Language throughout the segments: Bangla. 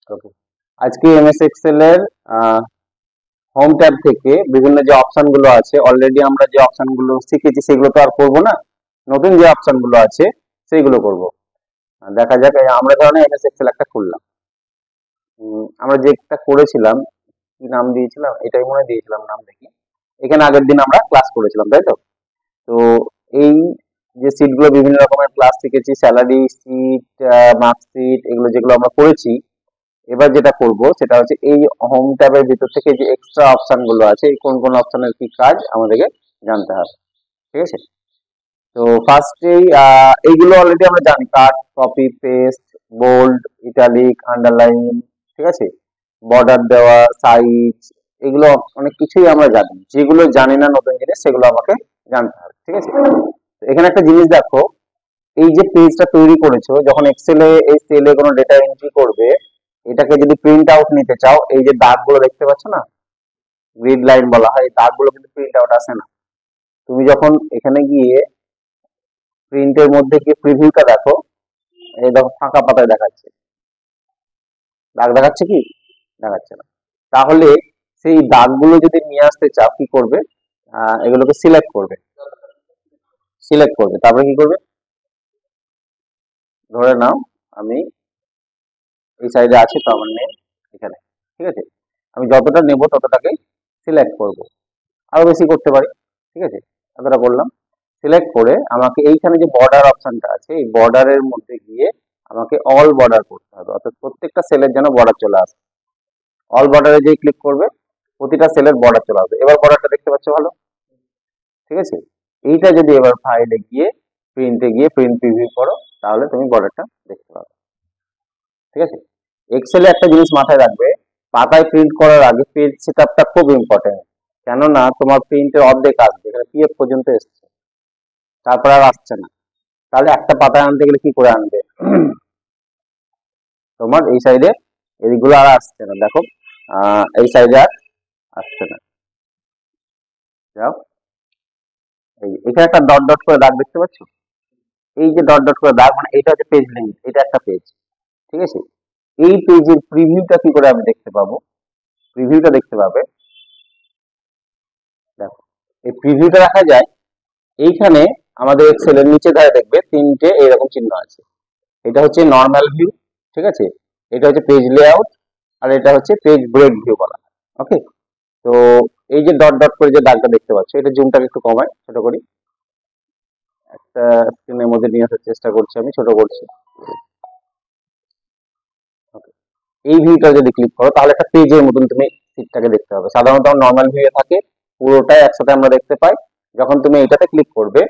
ওকে, আজকে এমএস এক্সেল এর হোম ট্যাব থেকে বিভিন্ন যে অপশন গুলো আছে, অলরেডি আমরা যে অপশন গুলো শিখেছি সেগুলো তো আর করবো না, নতুন যে অপশন গুলো আছে সেইগুলো করব। দেখা যাক, আমরা ধরনের এমএস এক্সেল একটা খুললাম। আমরা যেটা করেছিলাম, কি নাম দিয়েছিলাম, এটাই মনে হয় দিয়েছিলাম নাম দেখি। এখানে আগের দিন আমরা ক্লাস করেছিলাম, তাই তো? তো এই যে সিট গুলো, বিভিন্ন রকমের ক্লাস শিখেছি, স্যালারি সিট, মার্কশিট, এগুলো যেগুলো আমরা করেছি। এবার যেটা করব সেটা হচ্ছে এই হোম ট্যাবের ভিতর থেকে যে এক্সট্রা অপশন গুলো আছে, এই কোন কোন অপশনের কি কাজ আমাদেরকে জানতে হবে। ঠিক আছে? তো ফার্স্টেই এইগুলো অলরেডি আমরা জানি, cut, copy, paste, bold, italic, underline, ঠিক আছে, বর্ডার দেওয়া, সাইজ, এগুলো অনেক কিছুই আমরা জানি। যেগুলো জানি না নতুন জিনিস, সেগুলো আমাকে জানতে হবে। ঠিক আছে? তো এখানে একটা জিনিস দেখো, এই যে পেজটা তৈরি করেছো, যখন এক্সেলে এই সেলে কোনো ডেটা এন্ট্রি করবে, এটাকে যদি প্রিন্ট আউট নিতে চাও, এই যে দাগগুলো দেখতে পাচ্ছ না, গ্রিড লাইন বলা হয়, এই দাগগুলো কিন্তু প্রিন্ট আউট আসে না। তুমি যখন এখানে গিয়ে প্রিন্টের মধ্যে গিয়ে প্রিভিউটা দেখো, এই দেখো ফাঁকা পাতায় দেখাচ্ছে, দাগ দেখাচ্ছে কি? দেখাচ্ছে না। তাহলে সেই দাগগুলো যদি নিয়ে আসতে চাও, কি করবে? এগুলোকে সিলেক্ট করবে, সিলেক্ট করবে, তারপরে কি করবে? ধরে নাও আমি এই সাইডে আছে, তো আমার নেম এখানে, ঠিক আছে, আমি যতটা নেব ততটাকে সিলেক্ট করব, আরো বেশি করতে পারি। ঠিক আছে, এতটা করলাম। সিলেক্ট করে আমাকে এইখানে যে বর্ডার অপশনটা আছে, এই বর্ডারের মধ্যে গিয়ে আমাকে অল বর্ডার করতে হবে, অর্থাৎ প্রত্যেকটা সেলের যেন বর্ডার চলে আসে। অল বর্ডারে যেই ক্লিক করবে, প্রতিটা সেলের বর্ডার চলে আসবে। এবার বর্ডারটা দেখতে পাচ্ছ ভালো? ঠিক আছে, এইটা যদি এবার ফাইলে গিয়ে প্রিন্টে গিয়ে প্রিন্ট প্রিভিউ করো, তাহলে তুমি বর্ডারটা দেখতে পাবে। ঠিক আছে, এক্সেলে একটা জিনিস মাথায় রাখবে, পাতায় প্রিন্ট করার আগে পেজ সেটআপটা খুব ইম্পর্টেন্ট। কেননা তোমার প্রিন্টের অর্ধেক আসবে, এখানে পিএফ পর্যন্ত এসছে, তারপর আর আসছে না। তাহলে একটা পাতায় আনতে গেলে কি করে আনবে? তোমার এই সাইডে এদিকগুলো আর আসছে না, দেখো, এই সাইডে আর আসছে না। যাও, এই এখানে একটা ডট ডট করে দাগ দেখতে পাচ্ছ? এই যে ডট ডট করে দাগ, মানে এটা হচ্ছে পেজ লিঙ্ক, এটা একটা পেজ। ঠিক আছে, এই পেজের প্রিভিউটা কি করে আমি দেখতে পাবো? প্রিভিউটা দেখতে পাবে, দেখো, এই প্রিভিউটা দেখা যায় এইখানে। আমাদের এক্সেলের নিচে ধারে দেখবে তিনটে এইরকম চিহ্ন আছে। এটা হচ্ছে নর্মাল ভিউ, ঠিক আছে, এটা হচ্ছে পেজ লেআউট, আর এটা হচ্ছে পেজ ব্রেক ভিউ বলা হয়। ওকে, তো এই যে ডট ডট করে যে দাগটা দেখতে পাচ্ছ, এটা জুমটাকে একটু কমায়, ছোট করি, একটা স্ক্রিনের মধ্যে নিয়ে আসার চেষ্টা করছি, আমি ছোট করছি। ওকে, এই ভিউটা যদি ক্লিক করো, তাহলে একটা পেজের মতন তুমি সিটটাকে দেখতে পাবে। সাধারণত নর্মাল ভিউয়ে থাকে, পুরোটাই একসাথে আমরা দেখতে পাই। যখন তুমি এটাতে ক্লিক করবে,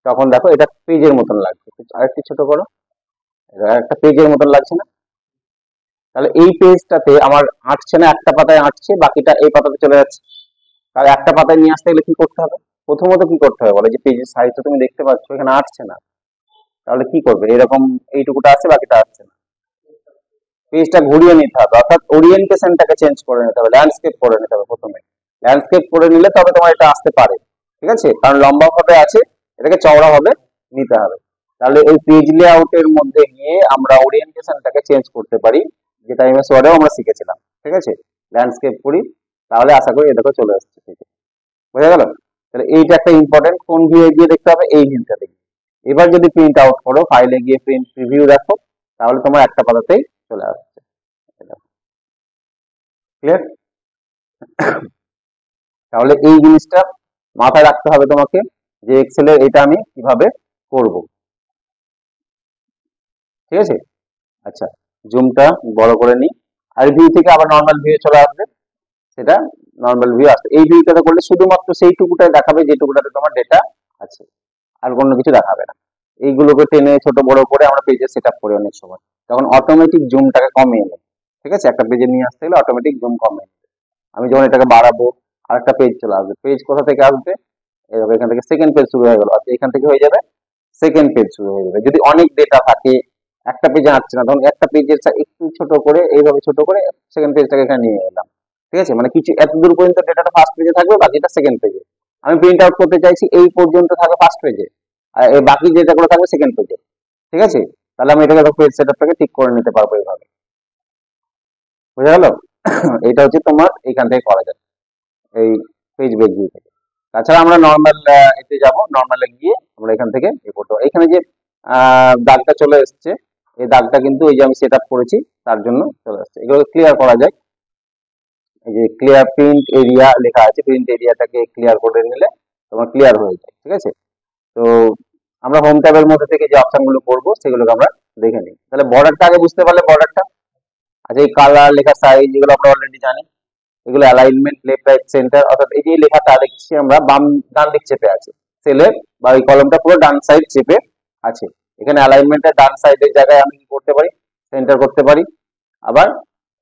তখন দেখো এটা পেজের মতন লাগছে। আরেকটু ছোট করো, এটা একটা পেজের মতন লাগছে না? তাহলে এই পেজটাতে আমার আঁটছে না, একটা পাতায় আঁটছে, বাকিটা এই পাতাতে চলে যাচ্ছে। তাহলে একটা পাতায় নিয়ে আসতে গেলে কি করতে হবে? প্রথমত কি করতে হবে বলে, যে পেজের সাইজটা তুমি দেখতে পাচ্ছ এখানে আঁটছে না, তাহলে কি করবে? এরকম এইটুকুটা আছে, বাকিটা আসছে না, পেজটা ঘুরিয়ে নিতে হবে, অর্থাৎ ওরিয়েন্টেশনটাকে চেঞ্জ করে নিতে হবে, ল্যান্ডস্কেপ করে নিতে হবে প্রথমে। ল্যান্ডস্কেপ করে নিলে তবে তোমার এটা আসতে পারে। ঠিক আছে, কারণ লম্বা ভাবে আছে, এটাকে চওড়া ভাবে নিতে হবে। তাহলে এই পেজ লেআউটের মধ্যে গিয়ে আমরা ওরিয়েন্টেশনটাকে চেঞ্জ করতে পারি, যেটা এমএস ওয়ার্ডেও আমরা শিখেছিলাম। ঠিক আছে, ল্যান্ডস্কেপ করি, তাহলে আশা করি এটা চলে আসছে। ঠিক আছে, বোঝা গেল? তাহলে এইটা একটা ইম্পর্টেন্ট, কোন ভিউ গিয়ে দেখতে হবে? এই ভিউটা দেখি। এবার যদি প্রিন্ট আউট করো, ফাইলে গিয়ে প্রিন্ট প্রিভিউ দেখো, তাহলে তোমার একটা পাতাতেই চলে আসছে। ক্লিয়ার? তাহলে এই জিনিসটা মাথায় রাখতে হবে তোমাকে, যে এক্সেলের এটা আমি কিভাবে করব। ঠিক আছে, আচ্ছা, জুমটা বড় করে নিই, আর ভিউ থেকে আবার নর্মাল ভিউ চলে আসবে, সেটা নর্মাল ভিউ আসবে। এই ভিউটাতে করলে শুধুমাত্র সেইটুকুটাই দেখাবে যেটুকুটাতে তোমার ডেটা আছে, আর কোনো কিছু দেখাবে না। এইগুলোকে টেনে ছোট বড় করে আমরা পেজে সেট আপ করি অনেক সময়, তখন অটোমেটিক জুমটাকে কমিয়ে নেবে। ঠিক আছে, একটা পেজে নিয়ে আসতে গেলে অটোমেটিক জুম কমিয়ে নেবে। আমি যখন এটাকে বাড়াবো, আর একটা পেজ চলে আসবে। পেজ কোথা থেকে আসবে? এভাবে এখান থেকে সেকেন্ড পেজ শুরু হয়ে গেল, আচ্ছা এখান থেকে হয়ে যাবে সেকেন্ড পেজ শুরু হয়ে যাবে। যদি অনেক ডেটা থাকে, একটা পেজে আসছে না, তখন একটা পেজের একটু ছোট করে, এইভাবে ছোট করে সেকেন্ড পেজটাকে এখানে নিয়ে এলাম। ঠিক আছে, মানে কিছু এত দূর পর্যন্ত ডেটাটা ফার্স্ট পেজে থাকবে, বাকিটা সেকেন্ড পেজে। আমি প্রিন্ট আউট করতে চাইছি এই পর্যন্ত থাকবে ফার্স্ট পেজে, আর এই বাকি ডেটাগুলো থাকবে সেকেন্ড পেজে। ঠিক আছে, তাহলে আমি এটাকে পেজ সেটআপটাকে ঠিক করে নিতে পারবো এইভাবে। বুঝা গেল? এটা হচ্ছে তোমার এখান থেকে করা যায়, এই পেজ ব্রেক ভিউ থেকে। তাছাড়া আমরা নর্মাল এতে যাব, নর্মালে গিয়ে আমরা এখান থেকে এ করতে পারি। এখানে যে দাগটা চলে এসছে, এই দাগটা কিন্তু এই যে আমি সেট আপ করেছি তার জন্য চলে আসছে। এগুলো ক্লিয়ার করা যায়, এই যে ক্লিয়ার প্রিন্ট এরিয়া লেখা আছে, প্রিন্ট এরিয়াটাকে ক্লিয়ার করে নিলে তোমার ক্লিয়ার হয়ে যায়, ঠিক আছে? তো আমরা হোম ট্যাবের মধ্যে থেকে যে অপশনগুলো করবো সেগুলোকে আমরা দেখে নিই। তাহলে বর্ডারটা আগে বুঝতে পারলে বর্ডারটা, আচ্ছা এই কালার লেখা সাইজ এগুলো আমরা অলরেডি জানি। এগুলো অ্যালাইনমেন্ট লেফট রাইট সেন্টার, অর্থাৎ এই যে লেখাটা দেখছি আমরা বাম ডান দিক চেপে আছে, সেলের বা এই কলমটা পুরো ডান সাইড চেপে আছে। এখানে অ্যালাইনমেন্টের ডান সাইডের জায়গায় আমি কি করতে পারি, সেন্টার করতে পারি, আবার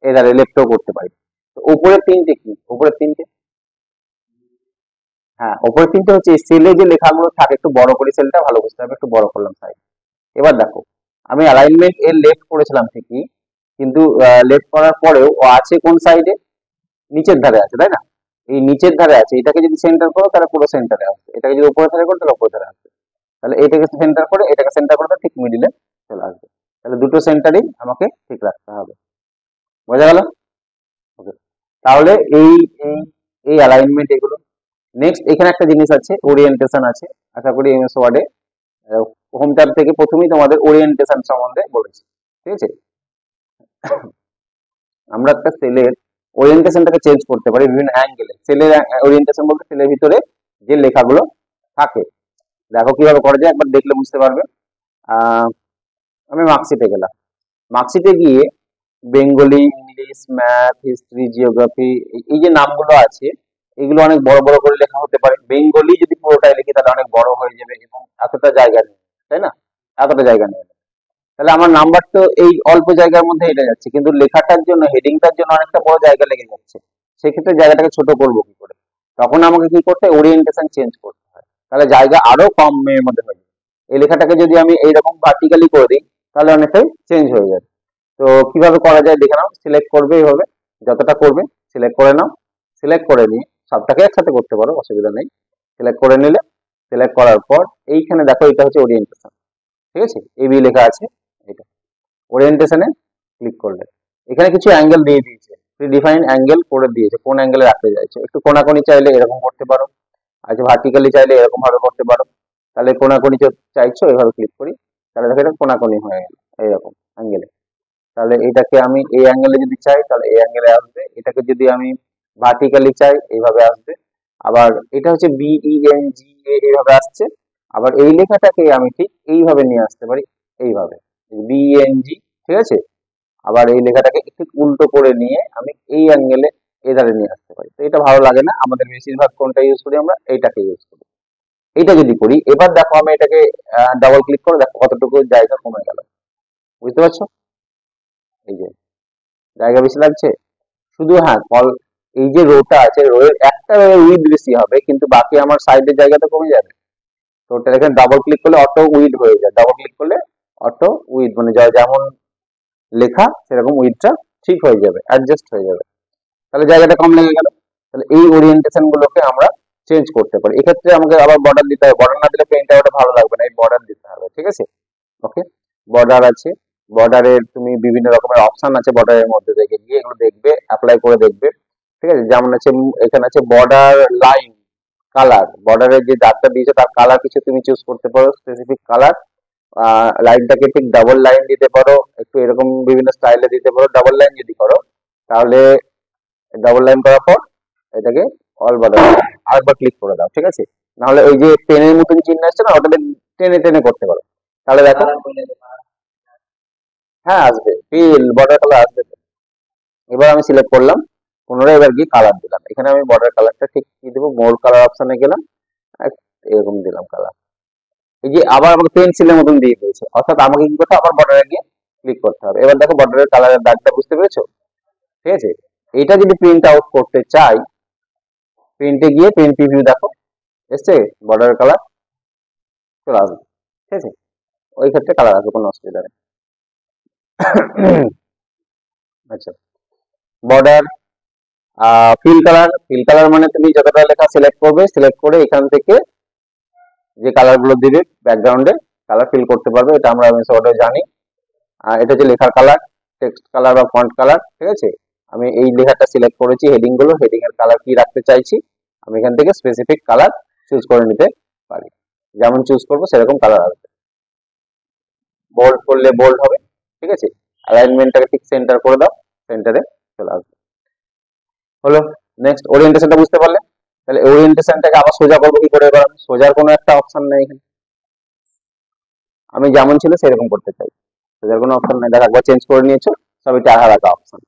এধারে লেফটও করতে পারি। তো উপরের তিনটে কি, উপরের তিনটে, হ্যাঁ উপরের তিনটে হচ্ছে সেলে যে লেখাগুলো থাকে, একটু বড় করে সেলটা ভালো বুঝতে হবে, একটু বড় করলাম সাইড। এবার দেখো আমি অ্যালাইনমেন্ট এর লেফট করেছিলাম ঠিকই, কিন্তু লেফট করার পরেও ও আছে কোন সাইডে, নিচের ধারে আছে, তাই না? এই নিচের ধারে আছে, এটাকে যদি সেন্টার করো তাহলে পুরো সেন্টারে আসবে, এটাকে যদি উপরে ধারে করো তাহলে উপরে ধারে আসবে। তাহলে এটাকে সেন্টার করে এটাকে সেন্টার করে ঠিক মিডিলে চলে আসবে। তাহলে দুটো সেন্টারই আমাকে ঠিক রাখতে হবে। বোঝা গেল? ওকে, তাহলে এই এই এই অ্যালাইনমেন্ট এগুলো। নেক্সট এখানে একটা জিনিস আছে, ওরিয়েন্টেশন আছে। আশা করি এমএস ওয়ার্ডে হোম ট্যাব থেকে প্রথমেই তোমাদের ওরিয়েন্টেশন সম্বন্ধে বলেছি, ঠিক আছে? আমরা একটা সেলের ওরিয়েন্টেশনটাকে চেঞ্জ করতে পারি বিভিন্ন অ্যাঙ্গেলে। সেলের ওরিয়েন্টেশন বলতে সেলের ভিতরে যে লেখাগুলো থাকে, দেখো কিভাবে করা যায়, একবার দেখলে বুঝতে পারবে। আমি মার্কশিটে গেলাম, মার্কশিটে গিয়ে Bengali, English, math, history, geography, এই যে নামগুলো আছে এগুলো অনেক বড় বড় করে লেখা হতে পারে। বেঙ্গলি যদি পুরোটাই লিখি তাহলে অনেক বড় হয়ে যাবে এবং এতটা জায়গা নেই, তাই না? এতটা জায়গা নেই, তাহলে আমার নাম্বার তো এই অল্প জায়গার মধ্যে এটা যাচ্ছে, কিন্তু লেখাটার জন্য হেডিংটার জন্য অনেকটা বড় জায়গা লেগে যাচ্ছে। সেক্ষেত্রে জায়গাটাকে ছোট করবো কি করে? তখন আমাকে কি করতে হয়, ওরিয়েন্টেশন চেঞ্জ করতে হয়, তাহলে জায়গা আরো কম এর মধ্যে হয়ে যাবে। এই লেখাটাকে যদি আমি এইরকম ভার্টিক্যালি করে দিই তাহলে অনেকটাই চেঞ্জ হয়ে যাবে। তো কিভাবে করা যায় দেখে নাও, সিলেক্ট করবে এইভাবে, যতটা করবে সিলেক্ট করে নাও, সিলেক্ট করে নিয়ে সবটাকে একসাথে করতে পারো, অসুবিধা নেই। সিলেক্ট করে নিলে, সিলেক্ট করার পর এইখানে দেখো এটা হচ্ছে ওরিয়েন্টেশন, ঠিক আছে? এবি লেখা আছে, এটা ওরিয়েন্টেশনে ক্লিক করলে এখানে কিছু অ্যাঙ্গেল দিয়ে দিয়েছে, প্রিডিফাইন অ্যাঙ্গেল করে দিয়েছে, কোন অ্যাঙ্গেলে রাখতে চাইছো। একটু কোনাকুনি চাইলে এরকম করতে পারো, আচ্ছা ভার্টিক্যালি চাইলে এরকম ভাবে করতে পারো। তাহলে কোনাকুনি চাইছো এভাবে ক্লিক করি, তাহলে দেখো এটা কোনাকুনি হয়ে গেল এইরকম অ্যাঙ্গেলে। তাহলে এটাকে আমি এই অ্যাঙ্গেলে যদি চাই তাহলে এই অ্যাঙ্গেলে আসবে, এটাকে যদি আমি ভার্টিক্যালি চাই এইভাবে আসবে। আবার এটা হচ্ছে BENGA এইভাবে আসছে। আবার এই লেখাটাকে আমি ঠিক এইভাবে নিয়ে আসতে পারি, এইভাবে BENG, ঠিক আছে? আবার এই লেখাটাকে একটু উল্টো করে নিয়ে আমি এই অ্যাঙ্গেলে এধারে নিয়ে আসতে পারি। তো এটা ভালো লাগে না, আমাদের বেশিরভাগ কোনটা ইউজ করি, আমরা এইটাকে ইউজ করি। এইটা যদি করি, এবার দেখো আমি এটাকে ডাবল ক্লিক করে দেখো কতটুকু জায়গা কমে গেল, বুঝতে পারছো? এই যে জায়গা বেশি লাগছে শুধু, হ্যাঁ এই যে রোটা আছে, রোয়ের একটা উইড বেশি হবে, কিন্তু বাকি আমার সাইডের জায়গাটা কমে যাবে। তো ওটা এখানে ডাবল ক্লিক করলে অটো উইড হয়ে যায়, ডাবল ক্লিক করলে অটো উইড মানে যেমন লেখা সেরকম উইডটা ঠিক হয়ে যাবে, অ্যাডজাস্ট হয়ে যাবে। তাহলে জায়গাটা কম লেগে গেল। তাহলে এই ওরিয়েন্টেশন গুলোকে আমরা চেঞ্জ করতে পারি। এক্ষেত্রে আমাকে আবার বর্ডার দিতে হবে, বর্ডার না দিলে পেনটা ওটা ভালো লাগবে না, এই বর্ডার দিতে হবে, ঠিক আছে? ওকে, বর্ডার আছে, বর্ডারের তুমি বিভিন্ন রকমের অপশন আছে, বর্ডারের মধ্যে থেকে গিয়ে এগুলো দেখবে, অ্যাপ্লাই করে দেখবে, ঠিক আছে? যেমন আছে এখানে আছে বর্ডার লাইন কালার, বর্ডারের যে দাগটা দিয়েছে তার কালার কিছু তুমি চুজ করতে পারো, স্পেসিফিক কালার। লাইনটাকে ঠিক ডাবল লাইন দিতে পারো, একটু এরকম বিভিন্ন স্টাইলে দিতে পারো। ডাবল লাইন যদি করো তাহলে ডাবল লাইন করার পর এটাকে অল বর্ডার আরেকবার ক্লিক করে দাও, ঠিক আছে? নাহলে ওই যে পেনের মতন চিহ্ন আসছে না, ওটাকে টেনে টেনে করতে পারো, তাহলে দেখো হ্যাঁ আসবে, ফিল বর্ডার কালার আসবে তো। এবার আমি সিলেক্ট করলাম, পুনরায় এবার গিয়ে কালার দিলাম, এখানে আমি বর্ডার কালারটা ঠিক কি দেবো, মোর কালার অপশনে গেলাম, এরকম দিলাম কালার। এই যে আবার আমাকে পেন্সিলের মতন দিয়ে দিয়েছে, অর্থাৎ আমাকে কি করতে হবে, আবার বর্ডারে গিয়ে ক্লিক করতে হবে। এবার দেখো বর্ডারের কালারের দাগটা বুঝতে পেরেছো, ঠিক আছে? এটা যদি প্রিন্ট আউট করতে চাই, প্রিন্টে গিয়ে প্রিন্ট প্রিভিউ দেখো এসছে, বর্ডারের কালার চলে আসবে, ঠিক আছে? ওই ক্ষেত্রে কালার আসবে, কোনো অসুবিধা নেই। আচ্ছা, বর্ডার ফিল কালার মানে তুমি যতটা লেখা সিলেক্ট করবে, সিলেক্ট করে এখান থেকে যে কালার গুলো দিবে ব্যাকগ্রাউন্ডে কালার ফিল করতে পারবে, এটা আমরা জানি। এটা হচ্ছে লেখার কালার, টেক্সট কালার বা ফন্ট কালার, ঠিক আছে? আমি এই লেখাটা সিলেক্ট করেছি, হেডিং গুলো, হেডিং এর কালার কি রাখতে চাইছি আমি এখান থেকে স্পেসিফিক কালার চুজ করে নিতে পারি, যেমন চুজ করবো সেরকম কালার আসবে। বোল্ড করলে বোল্ড হবে, ঠিক আছে। অ্যালাইনমেন্টটাকে ঠিক সেন্টার করে দাও, সেন্টারে চলে আসবে। হলো। নেক্সট ওরিয়েন্টেশনটা বুঝতে পারলে? তাহলে ওরিয়েন্টেশনটাকে আবার সোজা করবো কি করে? এবার সোজার কোনো একটা অপশন নেই এখানে, আমি যেমন ছিল সেরকম করতে চাই, সোজার কোনো অপশন নেই। দেখো একবার চেঞ্জ করে নিয়েছো, সব এটা আলাদা অপশন,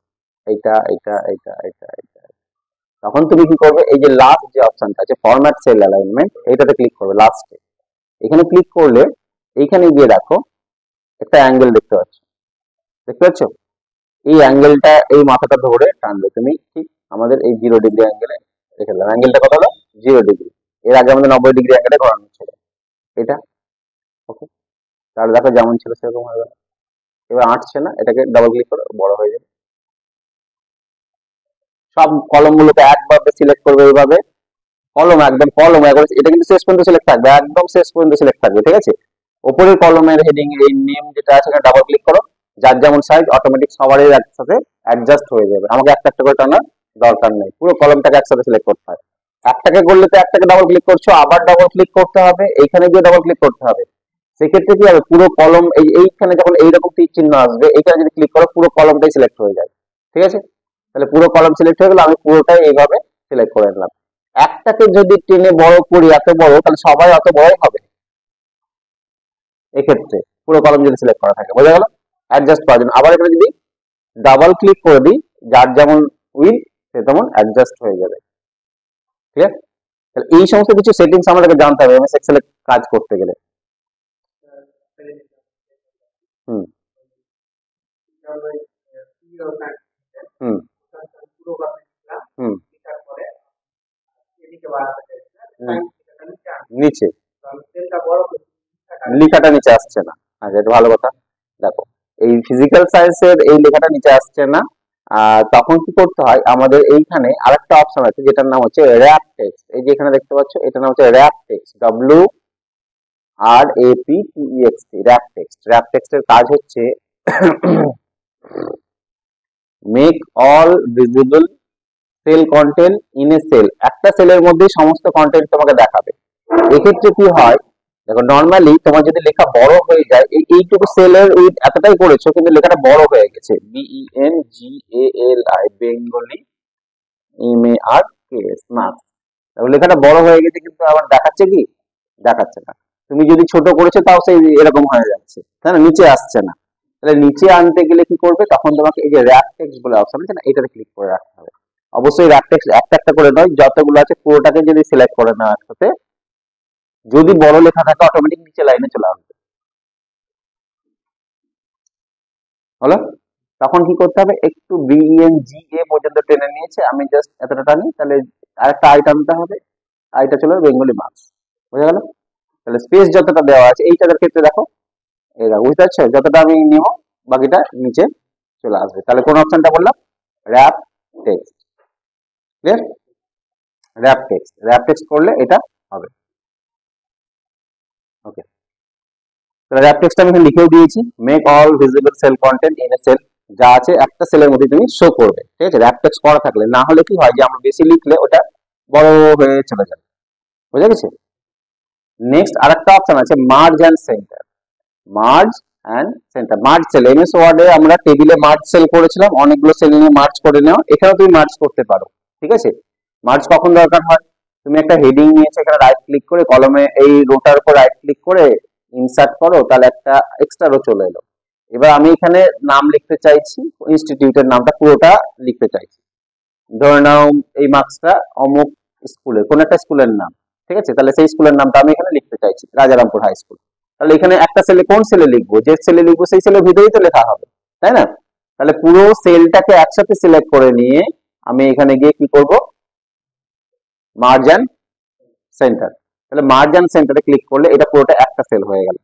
এইটা এইটা এইটা এইটা এইটা। তখন তুমি কি করবে, এই যে লাস্ট যে অপশনটা আছে ফরম্যাট সেল অ্যালাইনমেন্ট, এইটাতে ক্লিক করবে লাস্টে। এখানে ক্লিক করলে এইখানে গিয়ে দেখো একটা অ্যাঙ্গেল দেখতে পাচ্ছ, দেখতে পাচ্ছ? এই অ্যাঙ্গেলটা এই মাথাটা ধরে টানবে তুমি, ঠিক আমাদের এই 0 ডিগ্রি অ্যাঙ্গেলে রেখে দিলাম। অ্যাঙ্গেলটা কত হলো? 0 ডিগ্রি। এর আগে আমাদের 90 ডিগ্রি অ্যাঙ্গেলে ঘোরানো ছিল এটা। ওকে, তাহলে দেখো যেমন ছিল সেরকম হয়ে গেল। এবার আঁটছে না, এটাকে ডাবল ক্লিক করে বড় হয়ে যাবে। সব কলম গুলোকে একভাবে সিলেক্ট করবে এইভাবে, কলম একদম কলম একবার, এটা কিন্তু শেষ পর্যন্ত সিলেক্ট থাকবে, একদম শেষ পর্যন্ত সিলেক্ট থাকবে, ঠিক আছে। ওপরের কলমের হেডিং এই নেম যেটা আছে এখানে ডাবল ক্লিক করো, যার যেমন সাইজ অটোমেটিক সবারই একসাথে অ্যাডজাস্ট হয়ে যাবে, আমাকে একটা একটা করে টানার দরকার নেই, পুরো কলমটাকে একসাথে সিলেক্ট করতে হয়। একটাকে করলে তো একটাকে ডাবল ক্লিক করছো, আবার ডাবল ক্লিক করতে হবে, এইখানে গিয়ে ডাবল ক্লিক করতে হবে। সেক্ষেত্রে কি হবে, পুরো কলম এইখানে যখন এইরকম তীর চিহ্ন আসবে এইখানে যদি ক্লিক করো পুরো কলমটাই সিলেক্ট হয়ে যায়, ঠিক আছে। তাহলে পুরো কলম সিলেক্ট হয়ে গেল, আমি পুরোটাই এইভাবে সিলেক্ট করে নিলাম। একটাকে যদি টেনে বড় করি এত বড়, তাহলে সবাই অত বড়ই হবে এক্ষেত্রে, পুরো কলম যদি সিলেক্ট করা থাকে, বোঝা গেল? অ্যাডজাস্ট করার জন্য আবার এখানে যদি ডাবল ক্লিক করে দিই, যার যেমন উইল সে তেমন অ্যাডজাস্ট হয়ে যাবে, ঠিক আছে। তাহলে এই সমস্ত কিছু সেটিংস আমাদেরকে জানতে হবে এমএস এক্সেল এ কাজ করতে গেলে। হুম হুম হুম হুম। নিচে লেখাটা নিচে আসছে না, আচ্ছা এটা ভালো কথা। দেখো এই ফিজিক্যাল সায়েন্সের এই লেখাটা নিচে আসছে না, তখন কি করতে হয়, আমাদের এইখানে আরেকটা অপশন আছে যেটার নাম হচ্ছে র্যাপ টেক্সট। এই যে এখানে দেখতে পাচ্ছ এটার নাম হচ্ছে wrap text, WRAPTEXT, wrap text. Wrap টেক্সটের কাজ হচ্ছে make all visible cell content in a cell, একটা সেলের মধ্যে সমস্ত কন্টেন্ট তোমাকে দেখাবে। এক্ষেত্রে কি হয়, দেখো নর্মালি তোমার যদি লেখা বড় হয়ে যায়, এইটুকু সেলের উইথ এতটাই করেছো কিন্তু লেখাটা বড় হয়ে গেছে, BENGALI বেঙ্গলি MARKS মার্কস, লেখাটা বড় হয়ে গেছে কিন্তু আবার দেখাচ্ছে কি, দেখাচ্ছে না। তুমি যদি ছোট করেছো তাও সেই এরকম হয়ে যাচ্ছে, তাই না, নিচে আসছে না। তাহলে নিচে আনতে গেলে কি করবে, তখন তোমাকে এই যে র্যাপ টেক্সট বলে অপশন আছে না, এটাতে ক্লিক করে রাখতে হবে। অবশ্যই র্যাপ টেক্সট একটা একটা করে নয়, যতগুলো আছে পুরোটাকে যদি সিলেক্ট করে নাও একসাথে, যদি বড় লেখা থাকে অটোমেটিক নিচে লাইনে চলে আসবে, হলো। তখন কি করতে হবে, একটু BENGA পর্যন্ত টেনে নিয়েছে, আমি জাস্ট এতটা টানি, তাহলে আরেকটা আই টানতে হবে, আইটা চলে বেঙ্গলি মার্কস, বুঝা গেল? তাহলে স্পেস যতটা দেওয়া আছে এইটার ক্ষেত্রে দেখো, এই দেখো বুঝতে পারছো, যতটা আমি নিব বাকিটা নিচে চলে আসবে। তাহলে কোন অপশনটা বললাম, rap text, clear? Rap text করলে এটা হবে। ওকে, তাহলে র্যাপ টেক্সট আমি এখানে লিখেও দিয়েছি, make all visible cell content in a cell, যা আছে একটা সেলের মধ্যে তুমি শো করবে, ঠিক আছে। র্যাপ টেক্সট করা থাকলে, না হলে কি হয় যে আমরা বেশি লিখলে ওটা বড় হয়ে চলে যাবে, বুঝা গেছে? নেক্সট আরেকটা অপশন আছে merge and centre, merge and centre, merge cell. MS ওয়ার্ডে আমরা টেবিলে মার্জ সেল করেছিলাম, অনেকগুলো সেল নিয়ে মার্জ করে নেওয়া, এখানেও তুমি মার্জ করতে পারো, ঠিক আছে। মার্জ কখন দরকার হয়, তুমি একটা হেডিং নিয়েছো, এখানে রাইট ক্লিক করে কলমে এই রোটার উপর রাইট ক্লিক করে ইনসার্ট করো, তাহলে একটা এক্সট্রা রো চলে এলো। এবার আমি এখানে নাম লিখতে চাইছি, ইনস্টিটিউটের নামটা পুরোটা লিখতে চাইছি, ধরে নাও এই মার্কসটা অমুক স্কুলের, কোন একটা স্কুলের নাম, ঠিক আছে। তাহলে সেই স্কুলের নামটা আমি এখানে লিখতে চাইছি, রাজারামপুর হাই স্কুল। তাহলে এখানে একটা সেলে কোন সেলে লিখবো, যে সেলে লিখবো সেই সেলের ভিতরেই তো লেখা হবে, তাই না। তাহলে পুরো সেলটাকে একসাথে সিলেক্ট করে নিয়ে আমি এখানে গিয়ে কি করব, মার্জ এন্ড সেন্টার। তাহলে মার্জ এন্ড সেন্টারে ক্লিক করলে এটা পুরোটা একটা সেল হয়ে গেল।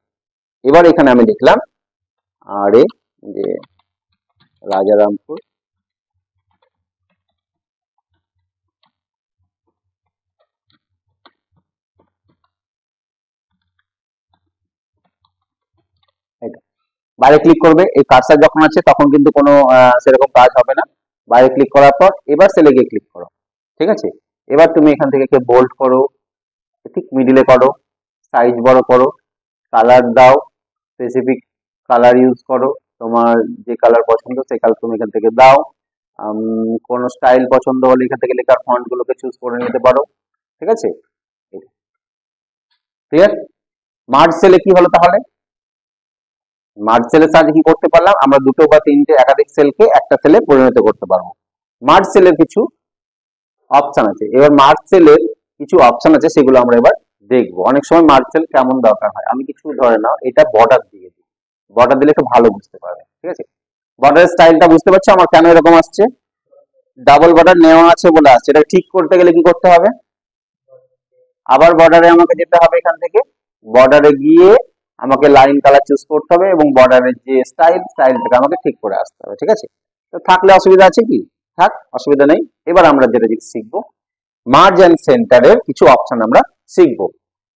এবার এখানে আমি লিখলাম আরে যে রাজারামপুর, এটা বাইরে ক্লিক করবে, এই কার্সার যখন আছে তখন কিন্তু কোনো সেরকম কাজ হবে না, বাইরে ক্লিক করার পর এবার সেলে গিয়ে ক্লিক করো, ঠিক আছে। এবার তুমি এখান থেকে বোল্ড করো, ঠিক মিডিলে করো, সাইজ বড় করো, কালার দাও, স্পেসিফিক কালার ইউজ করো, তোমার যে কালার পছন্দ সেই কালার তুমি এখান থেকে দাও। কোন স্টাইল পছন্দ হলে এখান থেকে লেখার ফন্ট গুলোকে চুজ করে নিতে পারো, ঠিক আছে। ক্লিয়ার? মার্জ সেলে কি হলো তাহলে? মার্জ সেলের সাহায্যে কি করতে পারলাম, আমরা দুটো বা তিনটে একাধিক সেলকে একটা সেলে পরিণত করতে পারবো। মার্জ সেলের কিছু অপশন আছে। এবার মার্জ সেলের কিছু অপশন আছে, সেগুলো আমরা এবার দেখবো। অনেক সময় মার্জ সেল কেমন দরকার হয়, আমি কিছু ধরে নাও এটা বর্ডার দিয়ে দিই, বর্ডার দিলে একটু ভালো বুঝতে পারবে, ঠিক আছে। বর্ডারের স্টাইলটা বুঝতে পারছো আমার কেন এরকম আসছে? ডাবল বর্ডার নেওয়া আছে বলে আসছে। এটা ঠিক করতে গেলে কি করতে হবে? আবার বর্ডারে আমাকে যেতে হবে, এখান থেকে বর্ডারে গিয়ে আমাকে লাইন কালার চুজ করতে হবে এবং বর্ডারের যে স্টাইলটাকে আমাকে ঠিক করে আসতে হবে, ঠিক আছে। তো থাকলে অসুবিধা আছে কি? থাক, অসুবিধা নেই। এবার আমরা যেটা শিখবো, মার্জ অ্যান্ড সেন্টারের কিছু অপশন আমরা শিখবো।